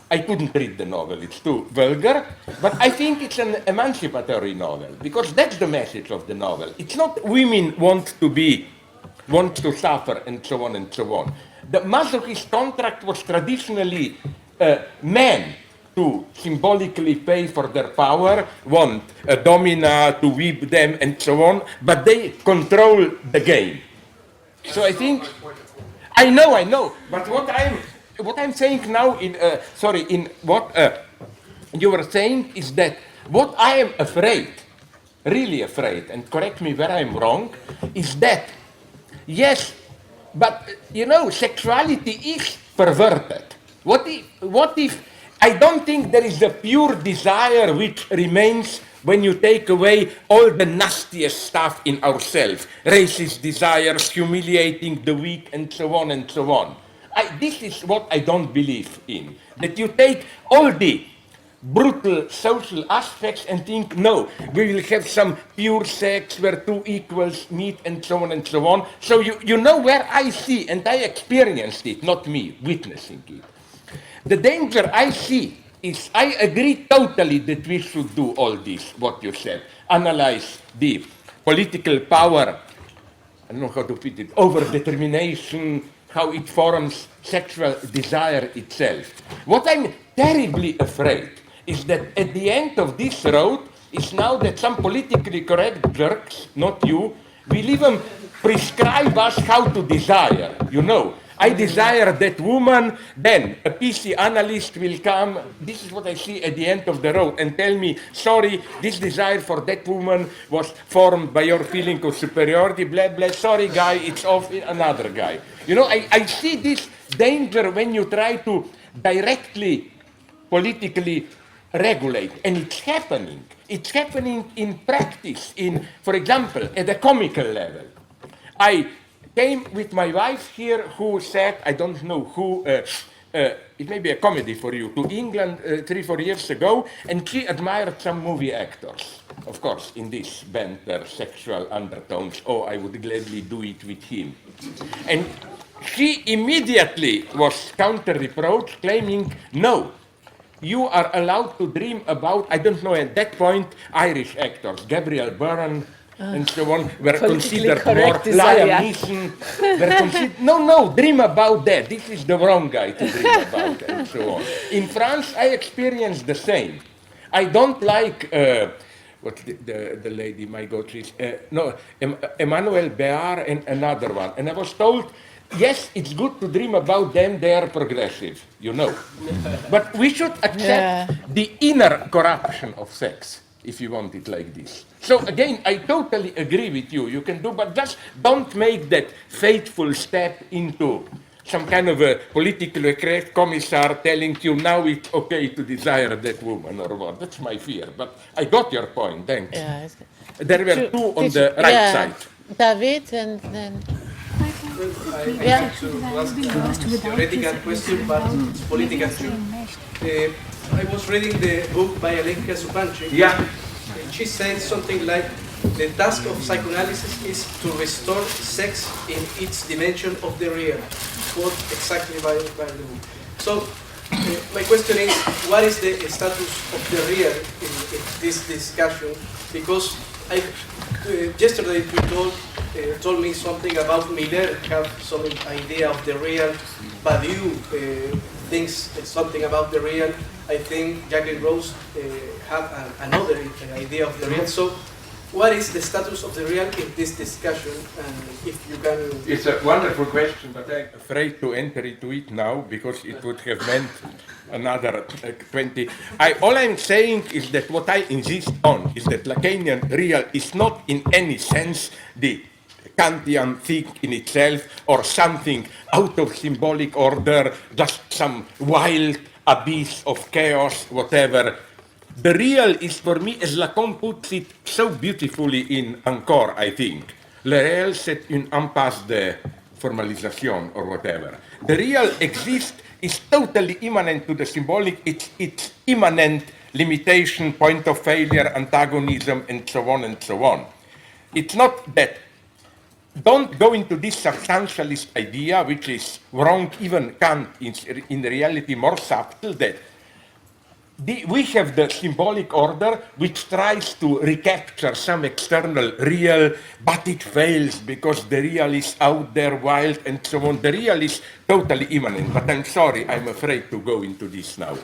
couldn't read the novel, it's too vulgar, but I think it's an emancipatory novel, because that's the message of the novel. It's not women want to suffer, and so on and so on. The masochist contract was traditionally men to symbolically pay for their power, want a domina to whip them and so on, but they control the game. So I think, I know, but what I'm saying now in what you were saying is that what I am afraid, really afraid, and correct me where I'm wrong, is that, yes, but sexuality is perverted. What if I don't think there is a pure desire which remains when you take away all the nastiest stuff in ourselves, racist desires, humiliating the weak, and so on and so on. This is what I don't believe in, that you take all the brutal social aspects and think, no, we will have some pure sex where two equals meet and so on and so on. So you know where I see, and I experienced it, not me, witnessing it. The danger I see is I agree totally that we should do all this, what you said, analyze the political power, I don't know how to put it, over-determination, how it forms sexual desire itself. What I'm terribly afraid is that at the end of this road is now that some politically correct jerks, not you, will even prescribe us how to desire, you know. I desire that woman, then a PC analyst will come, this is what I see at the end of the road, and tell me, sorry, this desire for that woman was formed by your feeling of superiority, blah, blah, sorry guy, it's off in another guy. You know, I see this danger when you try to directly, politically regulate, and it's happening. It's happening in practice, for example, at a comical level. I came with my wife here who said, I don't know who, it may be a comedy for you, to England 3-4 years ago, and she admired some movie actors. Of course, in this banter, sexual undertones, oh, I would gladly do it with him. And she immediately was counter-reproached, claiming, no, you are allowed to dream about, I don't know, at that point, Irish actors, Gabriel Byrne, and so on, were considered more Liam Neeson. No, dream about that. This is the wrong guy to dream about, and so on. In France, I experienced the same. I don't like, what's the lady, my God, she's, Emmanuel Béard and another one. And I was told, yes, it's good to dream about them, they are progressive, you know. But we should accept the inner corruption of sex, if you want it like this. So again, I totally agree with you. You can do, but just don't make that fateful step into some kind of a politically correct commissar telling you now it's okay to desire that woman or what. That's my fear. But I got your point. Thanks. Yeah, there were two on the right side. David and then. I have to ask a theoretical question, but it's political too. I was reading the book by Alenka Supančić. Yeah. She said something like, the task of psychoanalysis is to restore sex in its dimension of the real. Quote exactly by the book. So, my question is, what is the status of the real in this discussion? Because yesterday you told me something about Milner, have some idea of the real, but you thinks something about the real. I think Jacqueline Rose have another idea of the real. So, what is the status of the real in this discussion? And if you can... It's a wonderful question, but I'm afraid to enter into it now because it would have meant another 20. All I'm saying is that what I insist on is that Lacanian real is not in any sense the Kantian thing in itself or something out of symbolic order, just some wild abyss of chaos, whatever. The real is for me, as Lacan puts it so beautifully in Encore, I think. Le réel, c'est une impasse de formalisation or whatever. The real exists, is totally immanent to the symbolic, it's immanent limitation, point of failure, antagonism, and so on and so on. It's not that. Don't go into this substantialist idea, which is wrong, even Kant is in reality more subtle, that we have the symbolic order which tries to recapture some external real, but it fails because the real is out there wild and so on. The real is totally immanent, but I'm sorry, I'm afraid to go into this now.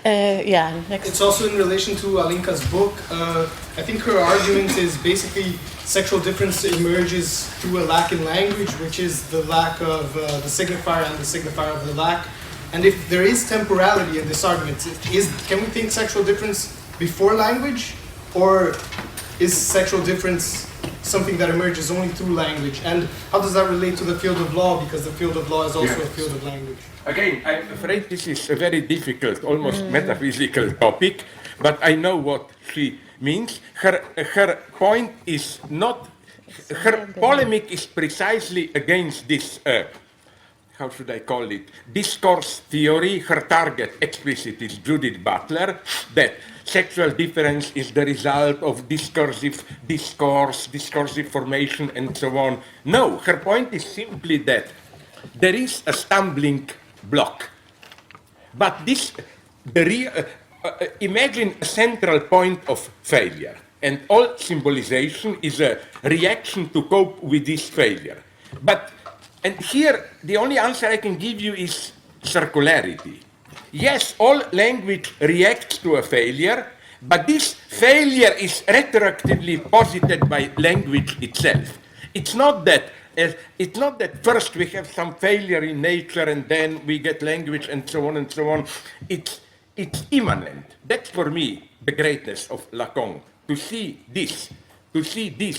Next. It's also in relation to Alenka's book. I think her argument is basically sexual difference emerges through a lack in language, which is the lack of the signifier and the signifier of the lack. And if there is temporality in this argument, can we think sexual difference before language? Or is sexual difference something that emerges only through language? And how does that relate to the field of law? Because the field of law is also a field of language. Again, I'm afraid this is a very difficult, almost metaphysical topic, but I know what she means her point is not, her polemic is precisely against this, how should I call it, discourse theory. Her target explicit is Judith Butler, that sexual difference is the result of discursive discourse, discursive formation, and so on. No, her point is simply that there is a stumbling block. But this, imagine a central point of failure, and all symbolization is a reaction to cope with this failure. And here, the only answer I can give you is circularity. Yes, all language reacts to a failure, but this failure is retroactively posited by language itself. It's not that first we have some failure in nature and then we get language and so on and so on. It's immanent. That's for me the greatness of Lacan, to see this,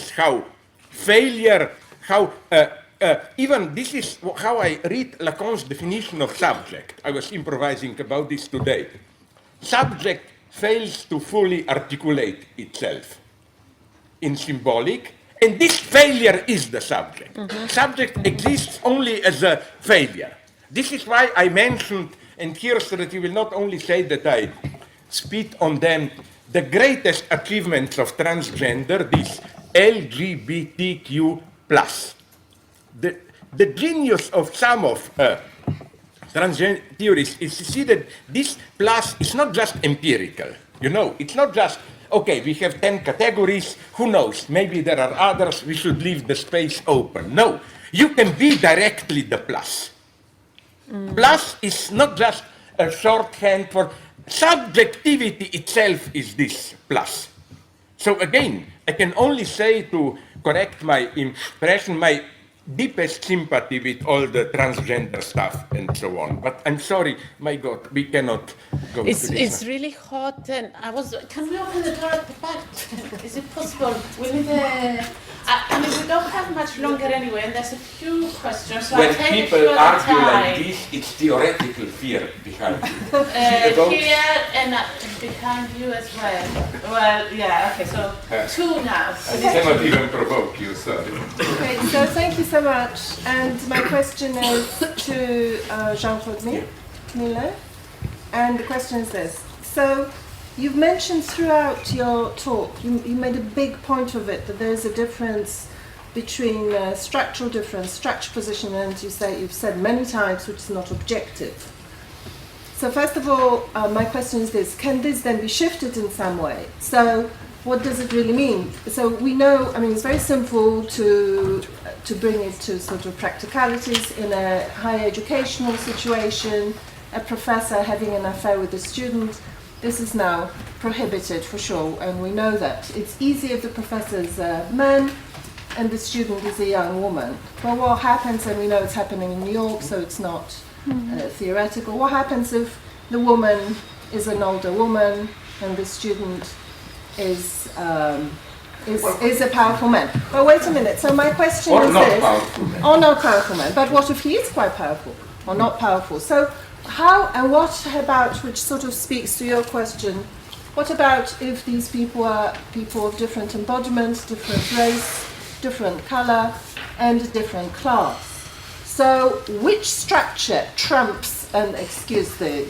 how failure, how even this is how I read Lacan's definition of subject. I was improvising about this today. Subject fails to fully articulate itself in symbolic, and this failure is the subject. Subject exists only as a failure. This is why I mentioned, and here so that you will not only say that I spit on them, the greatest achievements of transgender, this LGBTQ+. The genius of some of transgender theories is to see that this plus is not just empirical. You know, it's not just, okay, we have 10 categories, who knows, maybe there are others, we should leave the space open. No, you can be directly the plus. Plus is not just a shorthand for subjectivity itself is this plus. So again, I can only say, to correct my impression, my deepest sympathy with all the transgender stuff and so on. But I'm sorry, my God, we cannot go to this. It's really hot, and can we open the door at the back? Is it possible? We need I mean, we don't have much longer anyway, and there's a few questions. So When people argue like this, it's theoretical fear behind it. Here and behind you as well. Well, yeah, okay, so two now. I cannot even provoke you, sorry. Okay, so thank you so much. And my question is to Jean-Claude Milner. And the question is this. So you've mentioned throughout your talk, you made a big point of it, that there's a difference between structural difference, structure position, and you've said many times, which is not objective. So first of all, my question is this: can this then be shifted in some way? So what does it really mean? So we know, I mean, it's very simple to bring it to sort of practicalities in a higher educational situation, a professor having an affair with a student. This is now prohibited for sure, and we know that. It's easy if the professor is a man and the student is a young woman. But what happens, and we know it's happening in New York, so it's not theoretical, what happens if the woman is an older woman and the student is a powerful man? But wait a minute, so my question is this. Or not powerful man. But what if he is quite powerful or not powerful? So how, and what about, which sort of speaks to your question, what about if these people are people of different embodiments, different race, different color, and different class? So which structure trumps, and excuse the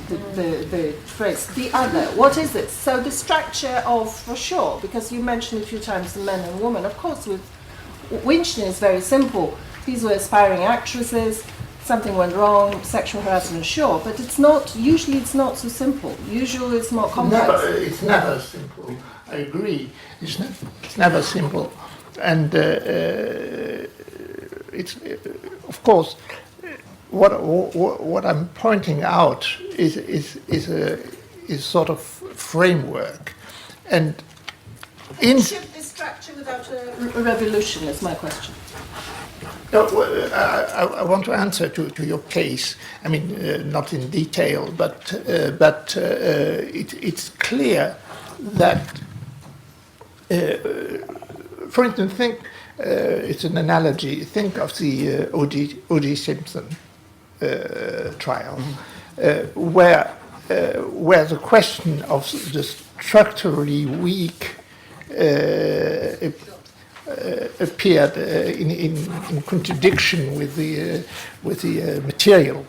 phrase, the other? What is it? So the structure of, for sure, because you mentioned a few times the men and women, of course with Winston is very simple. These were aspiring actresses, something went wrong, sexual harassment, sure, but it's not, usually it's not so simple. Usually it's more complex. It's never simple. I agree. It's never simple. And it's, of course, what I'm pointing out is sort of framework. And in Shift this structure without a revolution is my question. No, I want to answer to your case. I mean, not in detail, but it's clear that, for instance, think it's an analogy. Think of the O.J. Simpson trial, where the question of the structurally weak appeared in contradiction with the material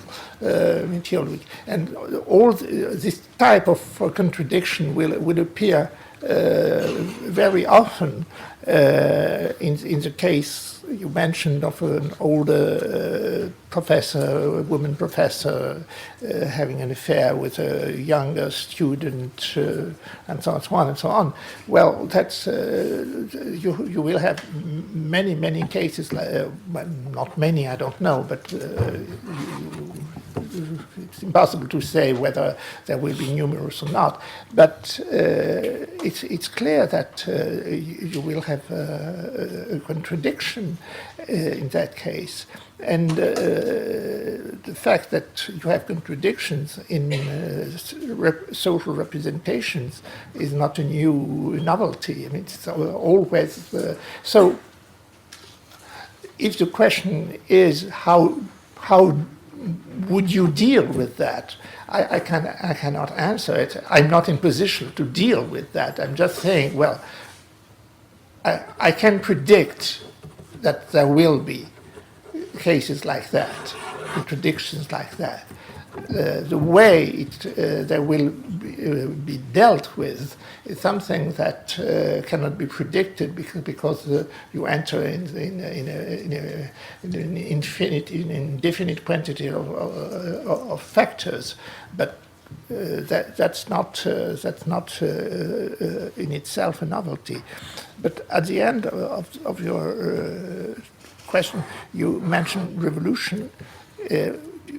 week, and all this type of contradiction will appear very often in the case you mentioned of an older professor, a woman professor, having an affair with a younger student, and so on and so on. Well, that's you will have many cases. Well, not many, I don't know, but it's impossible to say whether there will be numerous or not. But it's clear that you will have a contradiction in that case. And the fact that you have contradictions in social representations is not a new novelty. I mean, it's always so. If the question is how would you deal with that, I cannot answer it. I'm not in position to deal with that. I'm just saying, well, I can predict that there will be cases like that, contradictions like that. The way they will be dealt with is something that cannot be predicted because you enter in an indefinite quantity of factors. But that's not in itself a novelty. But at the end of your question, you mentioned revolution.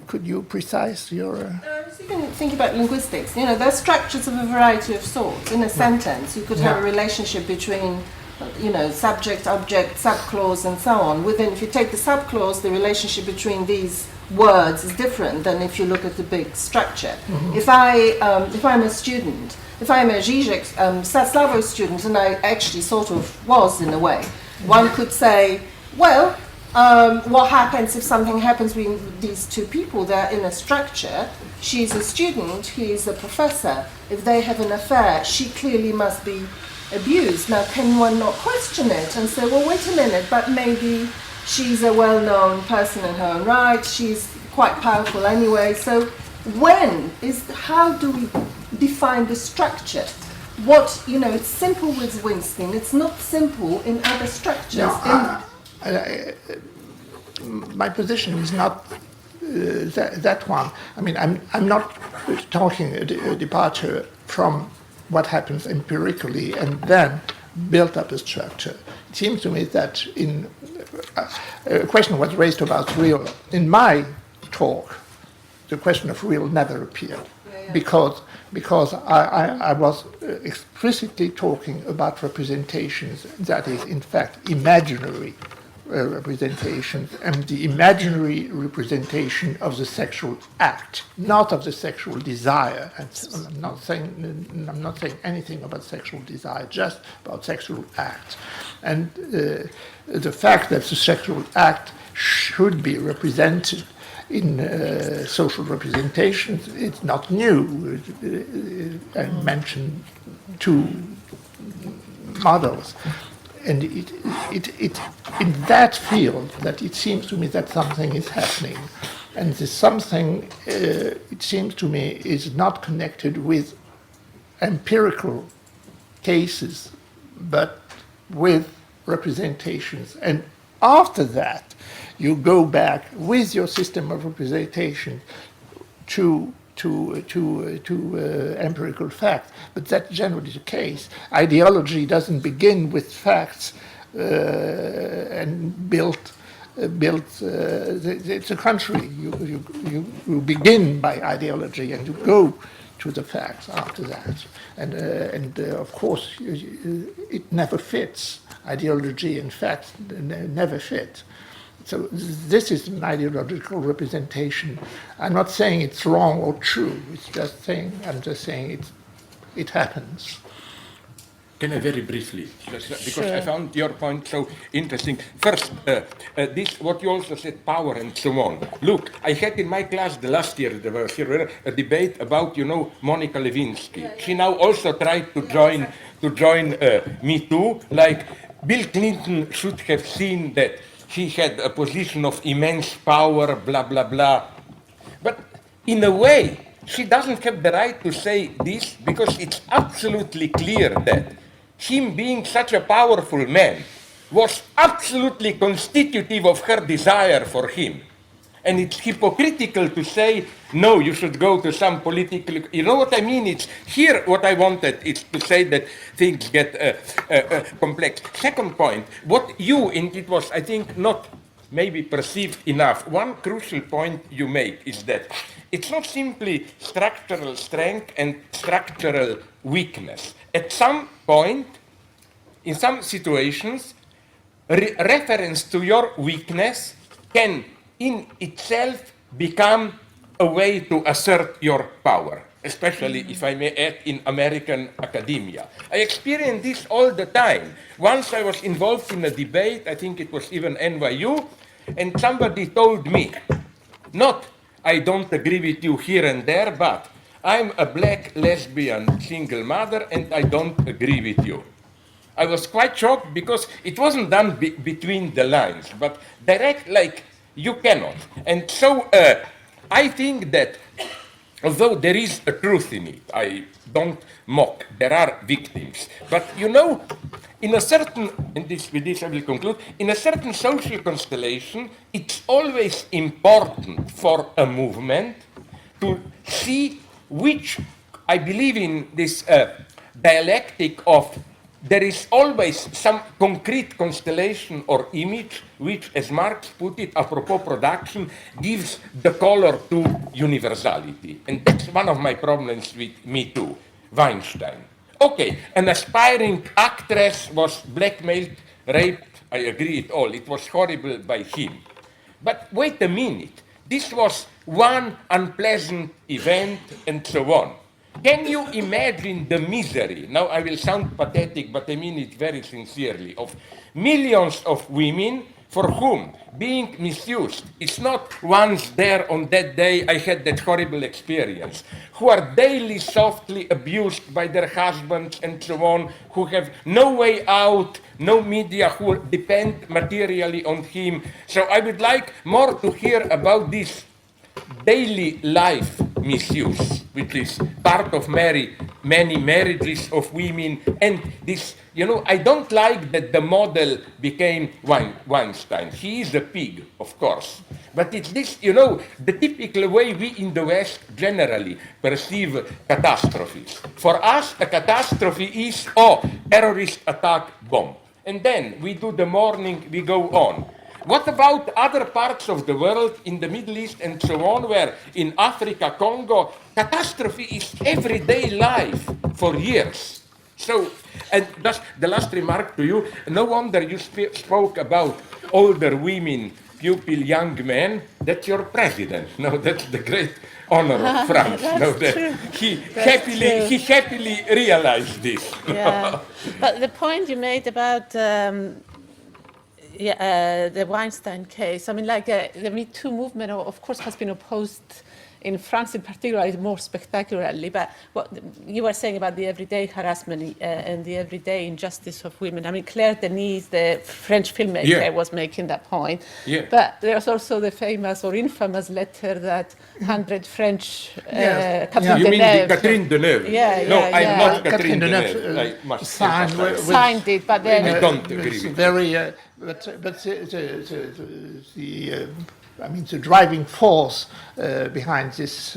Could you precise your? I was even thinking about linguistics. You know, there's structures of a variety of sorts. In a sentence, you could have a relationship between, you know, subject, object, subclause, and so on. Within, if you take the subclause, the relationship between these words is different than if you look at the big structure. Mm-hmm. If I'm a student, if I'm a Žižek, Slavoj student, and I actually sort of was in a way, one could say, well, what happens if something happens between these two people? They're in a structure. She's a student, he's a professor. If they have an affair, she clearly must be abused. Now, can one not question it and say, well, wait a minute, but maybe she's a well-known person in her own right, she's quite powerful anyway. So how do we define the structure? What, you know, it's simple with Winston, it's not simple in other structures. No, my position is not that one. I mean, I'm not talking a departure from what happens empirically and then build up a structure. It seems to me that a question was raised about real. In my talk, the question of real never appeared because I was explicitly talking about representations that is, in fact, imaginary representations, and the imaginary representation of the sexual act, not of the sexual desire. And I'm not saying anything about sexual desire, just about sexual act. And the fact that the sexual act should be represented in social representations, it's not new. I mentioned two models. And it in that field that it seems to me that something is happening, and this something it seems to me is not connected with empirical cases, but with representations. And after that, you go back with your system of representation to empirical fact, but that's generally the case. Ideology doesn't begin with facts and build. It's a contrary. You begin by ideology and you go to the facts after that. And of course, it never fits. Ideology and facts never fit. So this is an ideological representation. I'm not saying it's wrong or true. I'm just saying it happens. Can I very briefly, because Sure. I found your point so interesting. First, this what you also said, power and so on. Look, I had in my class the last year there was a debate about Monica Lewinsky. She now also tried to join Me Too. Like Bill Clinton should have seen that she had a position of immense power, blah blah blah. But in a way, she doesn't have the right to say this because it's absolutely clear that him being such a powerful man was absolutely constitutive of her desire for him. And it's hypocritical to say, no, you should go to some political... You know what I mean? It's here what I wanted is to say that things get complex. Second point, what you, and it was, I think, not maybe perceived enough. One crucial point you make is that it's not simply structural strength and structural weakness. At some point, in some situations, reference to your weakness can in itself become a way to assert your power, especially if I may add in American academia. I experience this all the time. Once I was involved in a debate, I think it was even NYU, and somebody told me, not I don't agree with you here and there, but I'm a black lesbian single mother and I don't agree with you. I was quite shocked because it wasn't done between the lines, but direct like you cannot. And so I think that although there is a truth in it, I don't mock, there are victims. But in a certain, with this I will conclude, in a certain social constellation, it's always important for a movement to see which, I believe in this dialectic of there is always some concrete constellation or image which, as Marx put it, apropos production, gives the color to universality. And that's one of my problems with Me Too, Weinstein. Okay, an aspiring actress was blackmailed, raped, I agree it all. It was horrible by him. But wait a minute, this was one unpleasant event and so on. Can you imagine the misery, now I will sound pathetic, but I mean it very sincerely, of millions of women for whom being misused is not once there on that day I had that horrible experience, who are daily softly abused by their husbands and so on, who have no way out, no media, who depend materially on him. So I would like more to hear about this daily life misuse, which is part of many marriages of women, and this, I don't like that the model became Weinstein. He is a pig, of course, but it's this, the typical way we in the West generally perceive catastrophes. For us, a catastrophe is, terrorist attack, bomb. And then we do the mourning, we go on. What about other parts of the world, in the Middle East and so on, where in Africa, Congo, catastrophe is everyday life for years? So, and that's the last remark to you. No wonder you spoke about older women, pupil young men. That's your president. No, that's the great honor of France. No, that he happily realized this. Yeah, but the point you made about the Weinstein case, I mean, the Me Too movement, of course, has been opposed in France in particular, more spectacularly. But what you were saying about the everyday harassment and the everyday injustice of women, I mean, Claire Denis, the French filmmaker, was making that point. Yeah. But there's also the famous or infamous letter that 100 French... You mean Catherine Deneuve? I'm not Catherine Deneuve. I must signed it, but then... I don't agree with very, but the driving force behind this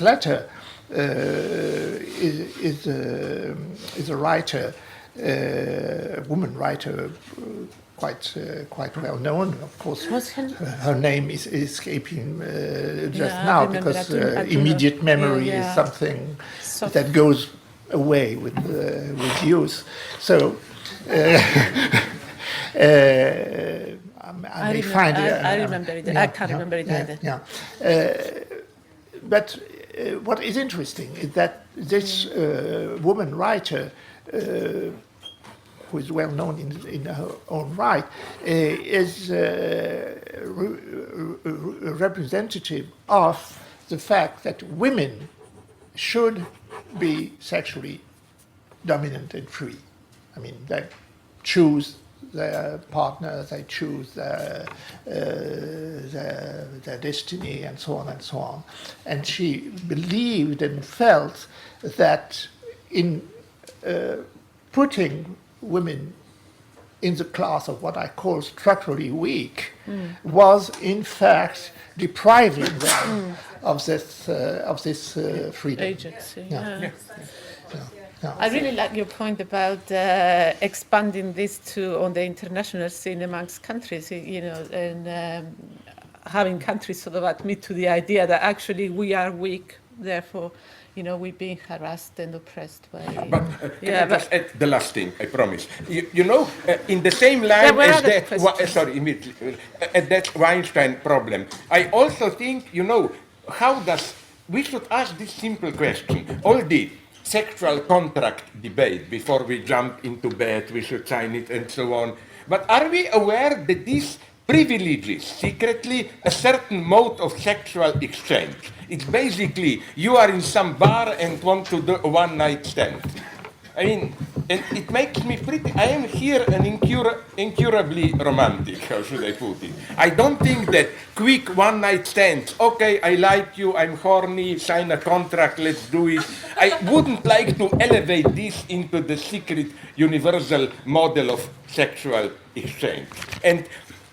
letter is a writer, a woman writer, quite well known. Of course, her name is escaping just now because immediate memory is something that goes away with youth. So. I remember it. I can't remember it either. But what is interesting is that this woman writer who is well known in her own right, is representative of the fact that women should be sexually dominant and free. I mean, they choose their partner, they choose their destiny, and so on and so on. And she believed and felt that in putting women in the class of what I call structurally weak was in fact depriving them of this freedom. Agency. Yeah. Yeah. Yeah. I really like your point about expanding this to on the international scene amongst countries, and having countries sort of admit to the idea that actually we are weak, therefore, we're being harassed and oppressed by. But can I just add the last thing? I promise. In the same line as that. At that Weinstein problem, I also think how does we should ask this simple question? All the sexual contract debate before we jump into bed, we should sign it and so on. But are we aware that this privileges secretly a certain mode of sexual exchange? It's basically you are in some bar and want to do a one-night stand. I mean, and it makes me I am here an incurably romantic, how should I put it? I don't think that quick one-night stands, okay, I like you, I'm horny, sign a contract, let's do it. I wouldn't like to elevate this into the secret universal model of sexual exchange. And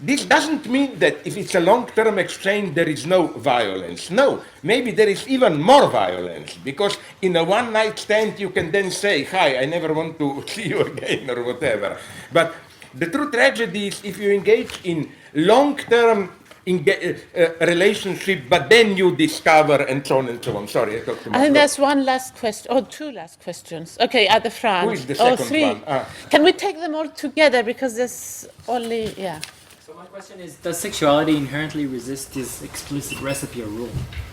this doesn't mean that if it's a long-term exchange, there is no violence. No, maybe there is even more violence, because in a one-night stand, you can then say, hi, I never want to see you again, or whatever. But the true tragedy is if you engage in long-term relationship, but then you discover, and so on and so on. Sorry, I talked too much. I think there's one last question, or two last questions. Okay, at the front. Who is the second three. one? Can we take them all together, because there's only, So my question is, does sexuality inherently resist this explicit recipe or rule?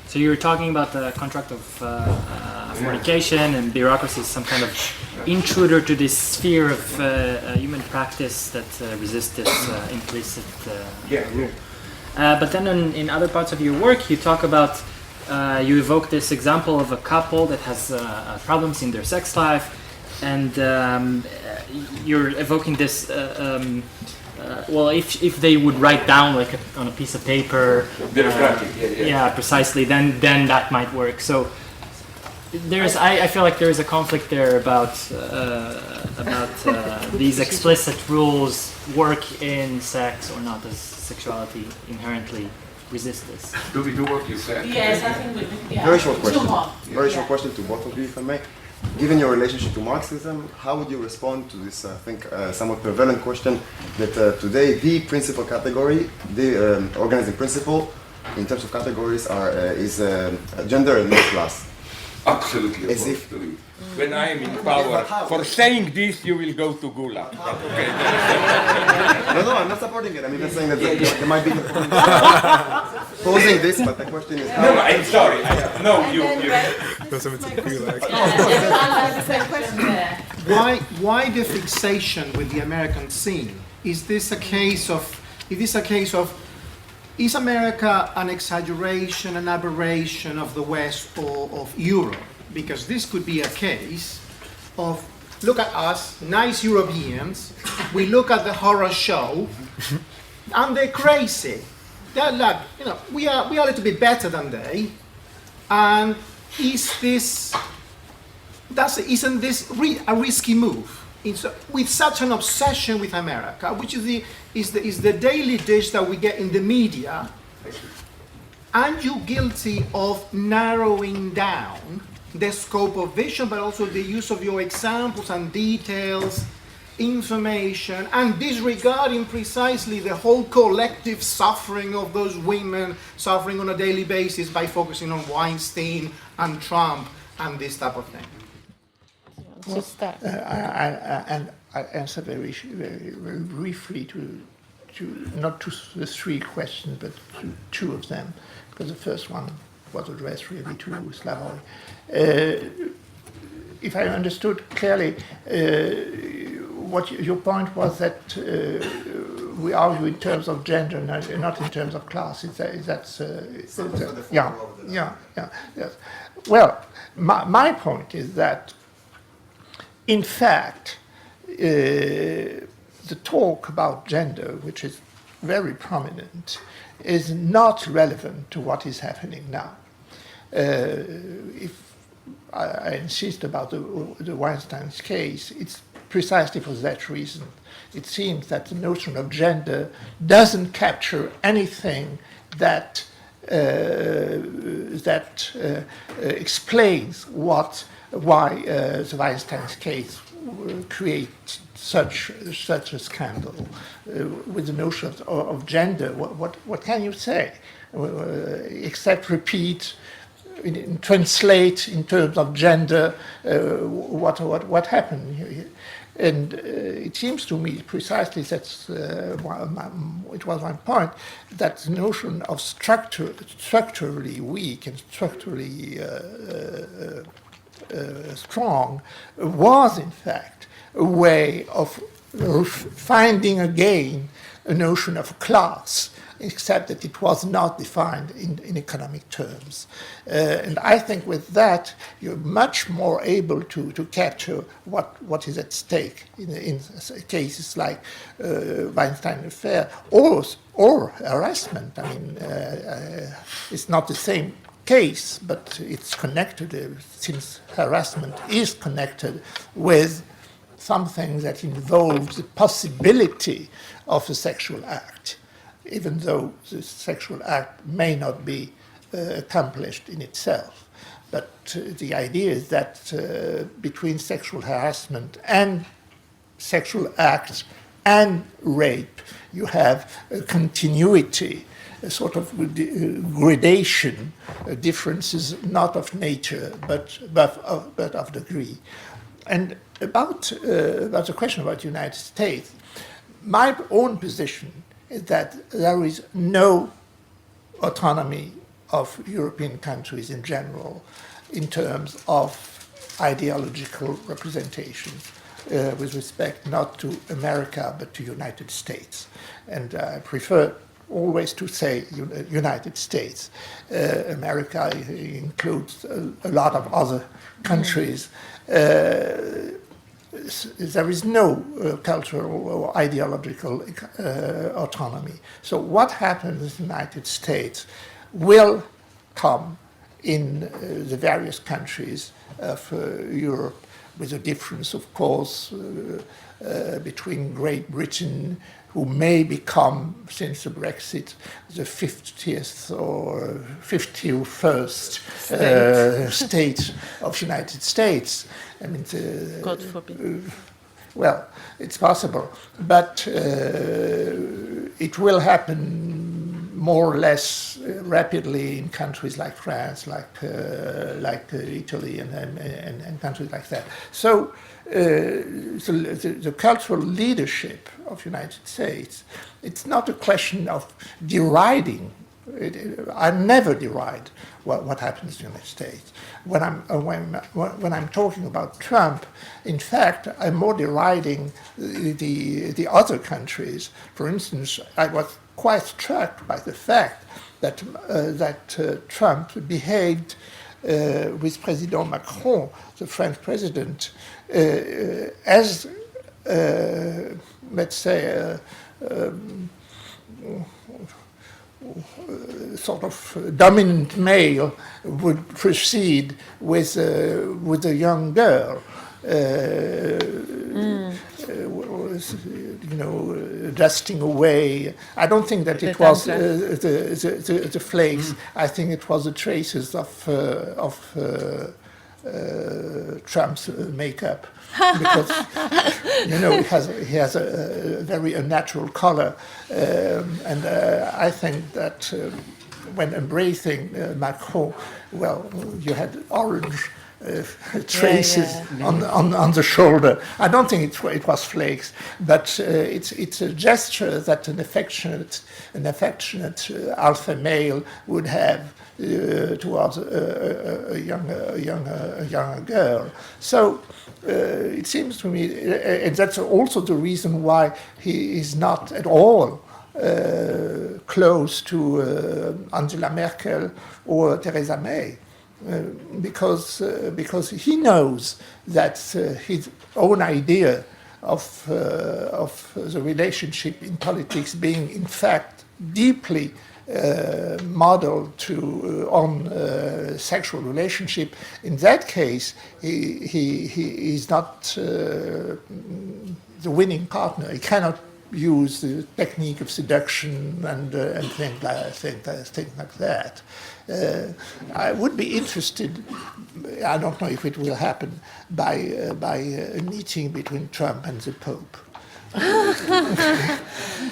So you were talking about the contract of fornication and bureaucracy is some kind of intruder to this sphere of human practice that resists this implicit rule. But then in other parts of your work, you talk about, you evoke this example of a couple that has problems in their sex life, and you're evoking this if they would write down on a piece of paper, precisely, then that might work. So I feel like there is a conflict there about these explicit rules work in sex or not. Does sexuality inherently resist this? Do we do what you said? Yes, I think we do. Yeah. Very short question. Two more. Very short question to both of you, if I may. Given your relationship to Marxism, how would you respond to this, I think, somewhat prevalent question that today the principal category, the organizing principle in terms of categories is gender and not class? Absolutely. As if when I am in power, for saying this, you will go to Gulag. Okay. No, I'm not supporting it. I'm even saying that there might be posing this, but the question is how. No, I'm sorry. You. Why the fixation with the American scene? Is this a case of? Is America an exaggeration, an aberration of the West or of Europe? Because this could be a case of, look at us, nice Europeans, we look at the horror show, and they're crazy. They're like, we are a little bit better than they, and isn't this a risky move? With such an obsession with America, which is the daily dish that we get in the media, aren't you guilty of narrowing down the scope of vision, but also the use of your examples and details, information, and disregarding precisely the whole collective suffering of those women suffering on a daily basis by focusing on Weinstein and Trump and this type of thing? I answer very briefly to not to the three questions, but to two of them, because the first one was addressed really to Slavoj. if I understood clearly, what your point was that we argue in terms of gender, not in terms of class. Yes. Well, my point is that, in fact, the talk about gender, which is very prominent, is not relevant to what is happening now. If I insist about the Weinstein's case, it's precisely for that reason. It seems that the notion of gender doesn't capture anything that explains why the Weinstein's case creates such a scandal. With the notion of gender, what can you say except repeat? Translate in terms of gender what happened, and it seems to me precisely that's it was my point, that the notion of structurally weak and structurally strong was in fact a way of finding again a notion of class, except that it was not defined in economic terms. And I think with that, you're much more able to capture what is at stake in cases like Weinstein affair or harassment. I mean, it's not the same case, but it's connected, since harassment is connected with something that involves the possibility of a sexual act, even though the sexual act may not be accomplished in itself. But the idea is that between sexual harassment and sexual acts and rape, you have a continuity, a sort of gradation, differences not of nature, but of degree. And about the question about the United States, my own position is that there is no autonomy of European countries in general in terms of ideological representation with respect not to America but to United States. And I prefer always to say United States. America includes a lot of other countries. There is no cultural or ideological autonomy. So what happens in the United States will come in the various countries of Europe, with a difference, of course, between Great Britain, who may become, since the Brexit, the 50th or 51st state of the United States. I mean, God forbid. Well, it's possible, but it will happen more or less rapidly in countries like France, like Italy, and countries like that. So the cultural leadership of the United States, it's not a question of deriding. I never deride what happens in the United States. When I'm talking about Trump, in fact, I'm more deriding the other countries. For instance, I was quite struck by the fact that Trump behaved with President Macron, the French president, as let's say sort of dominant male would proceed with a young girl, dusting away. I don't think that it was the flakes. I think it was the traces of Trump's makeup, because he has a very unnatural color, and I think that when embracing Macron, well, you had orange traces on the shoulder. I don't think it was flakes, but it's a gesture that an affectionate alpha male would have towards a younger girl. So it seems to me, and that's also the reason why he is not at all close to Angela Merkel or Theresa May. Because he knows that his own idea of the relationship in politics being in fact deeply modeled on sexual relationship, in that case he is not the winning partner. He cannot use the technique of seduction and things like that. I would be interested, I don't know if it will happen, by a meeting between Trump and the Pope.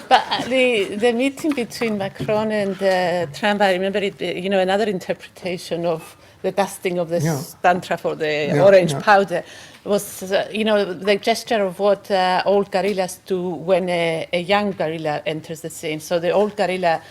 But the meeting between Macron and Trump, I remember it, another interpretation of the dusting of the tantra for the orange powder was, the gesture of what old guerrillas do when a young guerrilla enters the scene. So the old guerrilla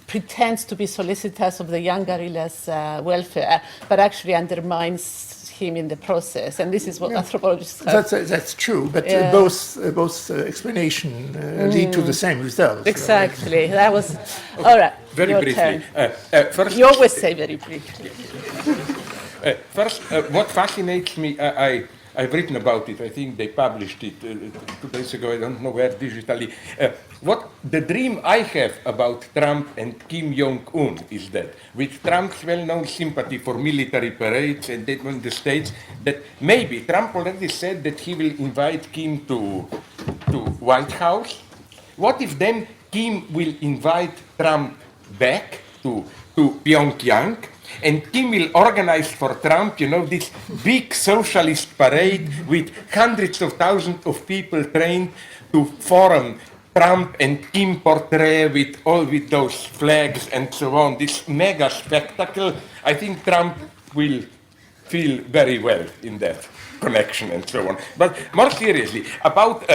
pretends to be solicitous of the young guerrilla's welfare, but actually undermines him in the process. And this is what anthropologists have. That's true, but both explanations lead to the same result. Exactly. That was all right. Very briefly. First, you always say very briefly. First, what fascinates me, I've written about it. I think they published it 2 days ago. I don't know where digitally. What the dream I have about Trump and Kim Jong-un is that, with Trump's well-known sympathy for military parades and that in the States, that maybe Trump already said that he will invite Kim to White House. What if then Kim will invite Trump back to Pyongyang? And Kim will organize for Trump, this big socialist parade with hundreds of thousands of people trained to form Trump and Kim portrait with those flags and so on. This mega spectacle. I think Trump will feel very well in that connection and so on. But more seriously, about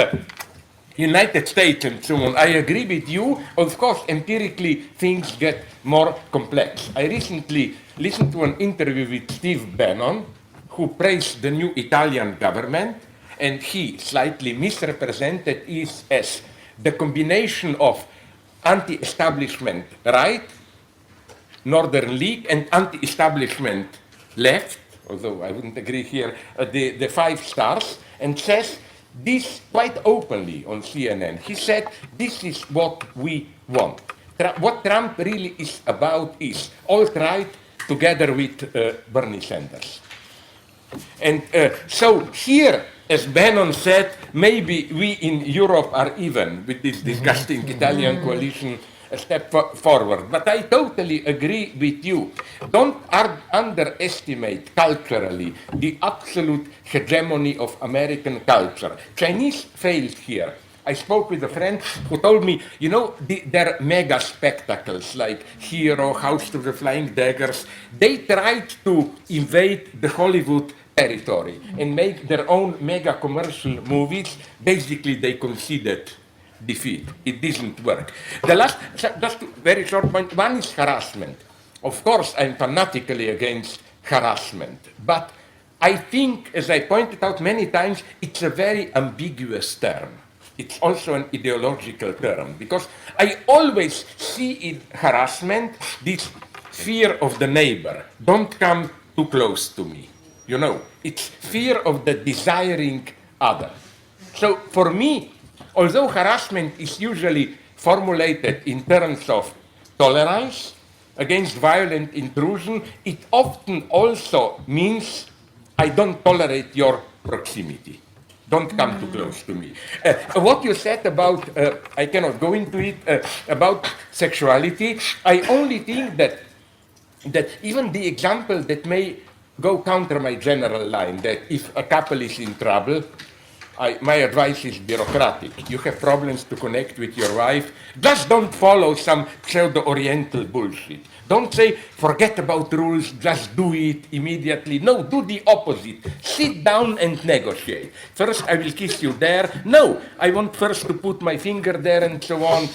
United States and so on, I agree with you. Of course, empirically, things get more complex. I recently listened to an interview with Steve Bannon, who praised the new Italian government, and he slightly misrepresented it as the combination of anti-establishment right, Northern League, and anti-establishment left, although I wouldn't agree here, the 5 stars, and says this quite openly on CNN. He said, this is what we want. What Trump really is about is alt-right together with Bernie Sanders. And so here, as Bannon said, maybe we in Europe are even with this disgusting Italian coalition a step forward. But I totally agree with you. Don't underestimate culturally the absolute hegemony of American culture. Chinese failed here. I spoke with a friend who told me, their mega spectacles like Hero, House of the Flying Daggers, they tried to invade the Hollywood territory and make their own mega commercial movies. Basically, they conceded defeat. It didn't work. The last, just very short point, one is harassment. Of course, I'm fanatically against harassment, but I think, as I pointed out many times, it's a very ambiguous term. It's also an ideological term, because I always see in harassment this fear of the neighbor. Don't come too close to me. It's fear of the desiring other. So for me, although harassment is usually formulated in terms of tolerance against violent intrusion, it often also means I don't tolerate your proximity. Don't come too close to me. What you said about, I cannot go into it, about sexuality, I only think that even the example that may go counter my general line, that if a couple is in trouble, my advice is bureaucratic. You have problems to connect with your wife, just don't follow some pseudo-Oriental bullshit. Don't say, forget about rules, just do it immediately. No, do the opposite. Sit down and negotiate. First, I will kiss you there. No, I want first to put my finger there and so on.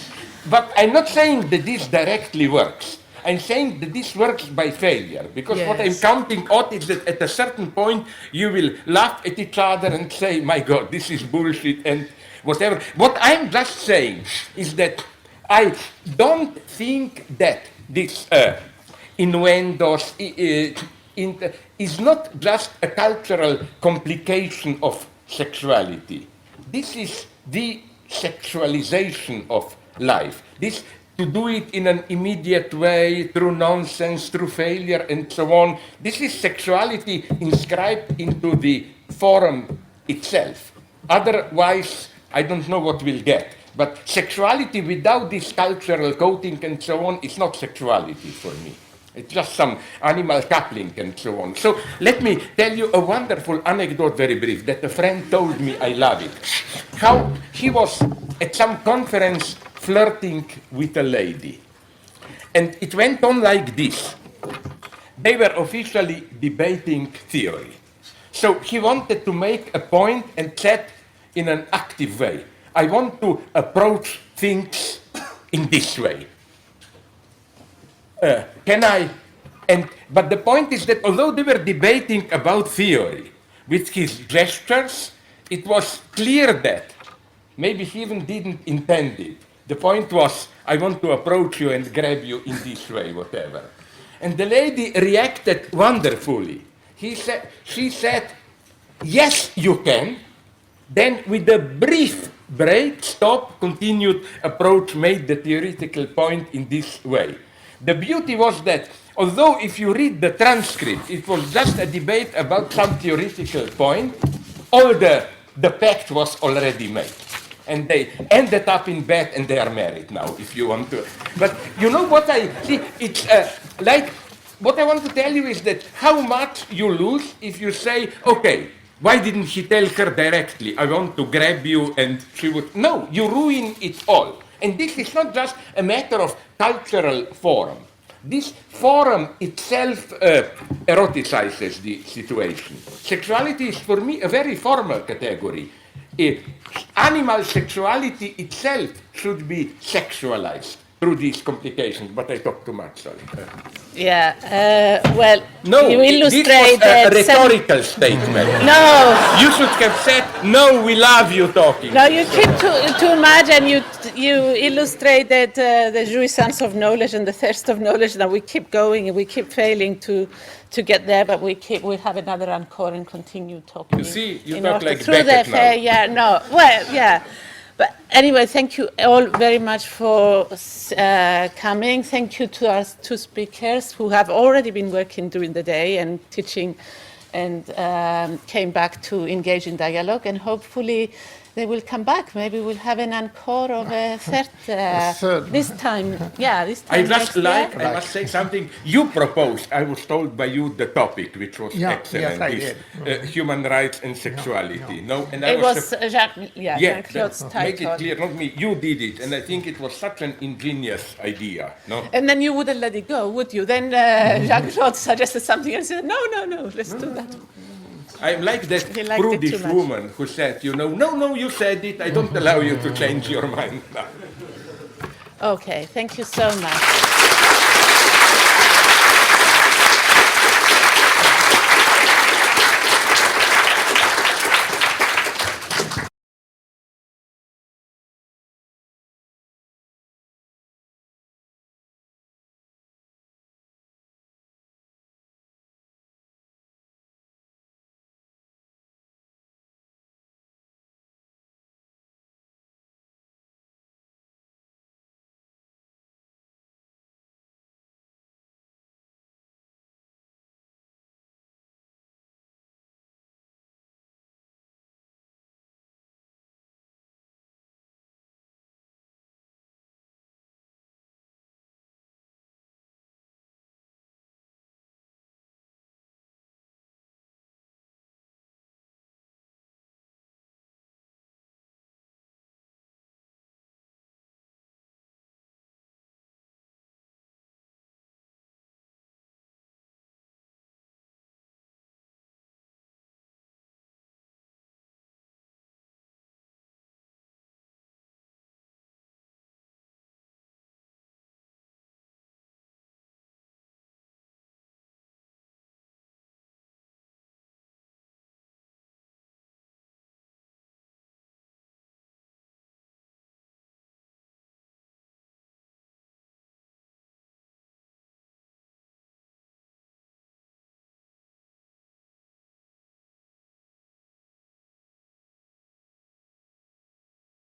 But I'm not saying that this directly works. I'm saying that this works by failure, because what I'm counting on is that at a certain point you will laugh at each other and say, my God, this is bullshit and whatever. What I'm just saying is that I don't think that this innuendos is not just a cultural complication of sexuality. This is the sexualization of life. This to do it in an immediate way, through nonsense, through failure, and so on. This is sexuality inscribed into the forum itself. Otherwise, I don't know what we'll get. But sexuality without this cultural coating and so on is not sexuality for me. It's just some animal coupling and so on. So let me tell you a wonderful anecdote, very brief, that a friend told me. I love it. How he was at some conference flirting with a lady. And it went on like this. They were officially debating theory. So he wanted to make a point and said in an active way, I want to approach things in this way. Can I? But the point is that although they were debating about theory, with his gestures, it was clear that maybe he even didn't intend it. The point was, I want to approach you and grab you in this way, whatever. And the lady reacted wonderfully. She said, yes, you can. Then with a brief break, stop, continued approach, made the theoretical point in this way. The beauty was that, although if you read the transcript, it was just a debate about some theoretical point, all the pact was already made. And they ended up in bed and they are married now, if you want to. But you know what I see? It's like, what I want to tell you is that how much you lose if you say, okay, why didn't he tell her directly, I want to grab you, and she would, no, you ruin it all. And this is not just a matter of cultural forum. This forum itself eroticizes the situation. Sexuality is for me a very formal category. Animal sexuality itself should be sexualized through these complications, but I talk too much, sorry. Well, no, you illustrate this was a rhetorical statement. No. You should have said, no, we love you talking. No, you keep too much, and you illustrated the jouissance of knowledge and the thirst of knowledge. Now we keep going and we keep failing to get there, but we have another encore and continue talking. You see, you talk like Beckett now. But anyway, thank you all very much for coming. Thank you to our two speakers who have already been working during the day and teaching and came back to engage in dialogue, and hopefully they will come back. Maybe we'll have an encore of a third this time. Yeah, this time. I must say something. You proposed, I was told by you, the topic, which was excellent, is human rights and sexuality. No, and it was Jean-Claude's title. Make it clear, not me. You did it, and I think it was such an ingenious idea. No. And then you wouldn't let it go, would you? Then Jean-Claude suggested something and said, no, let's do that. I'm like that prudish woman who said, no, you said it, I don't allow you to change your mind now. Okay, thank you so much.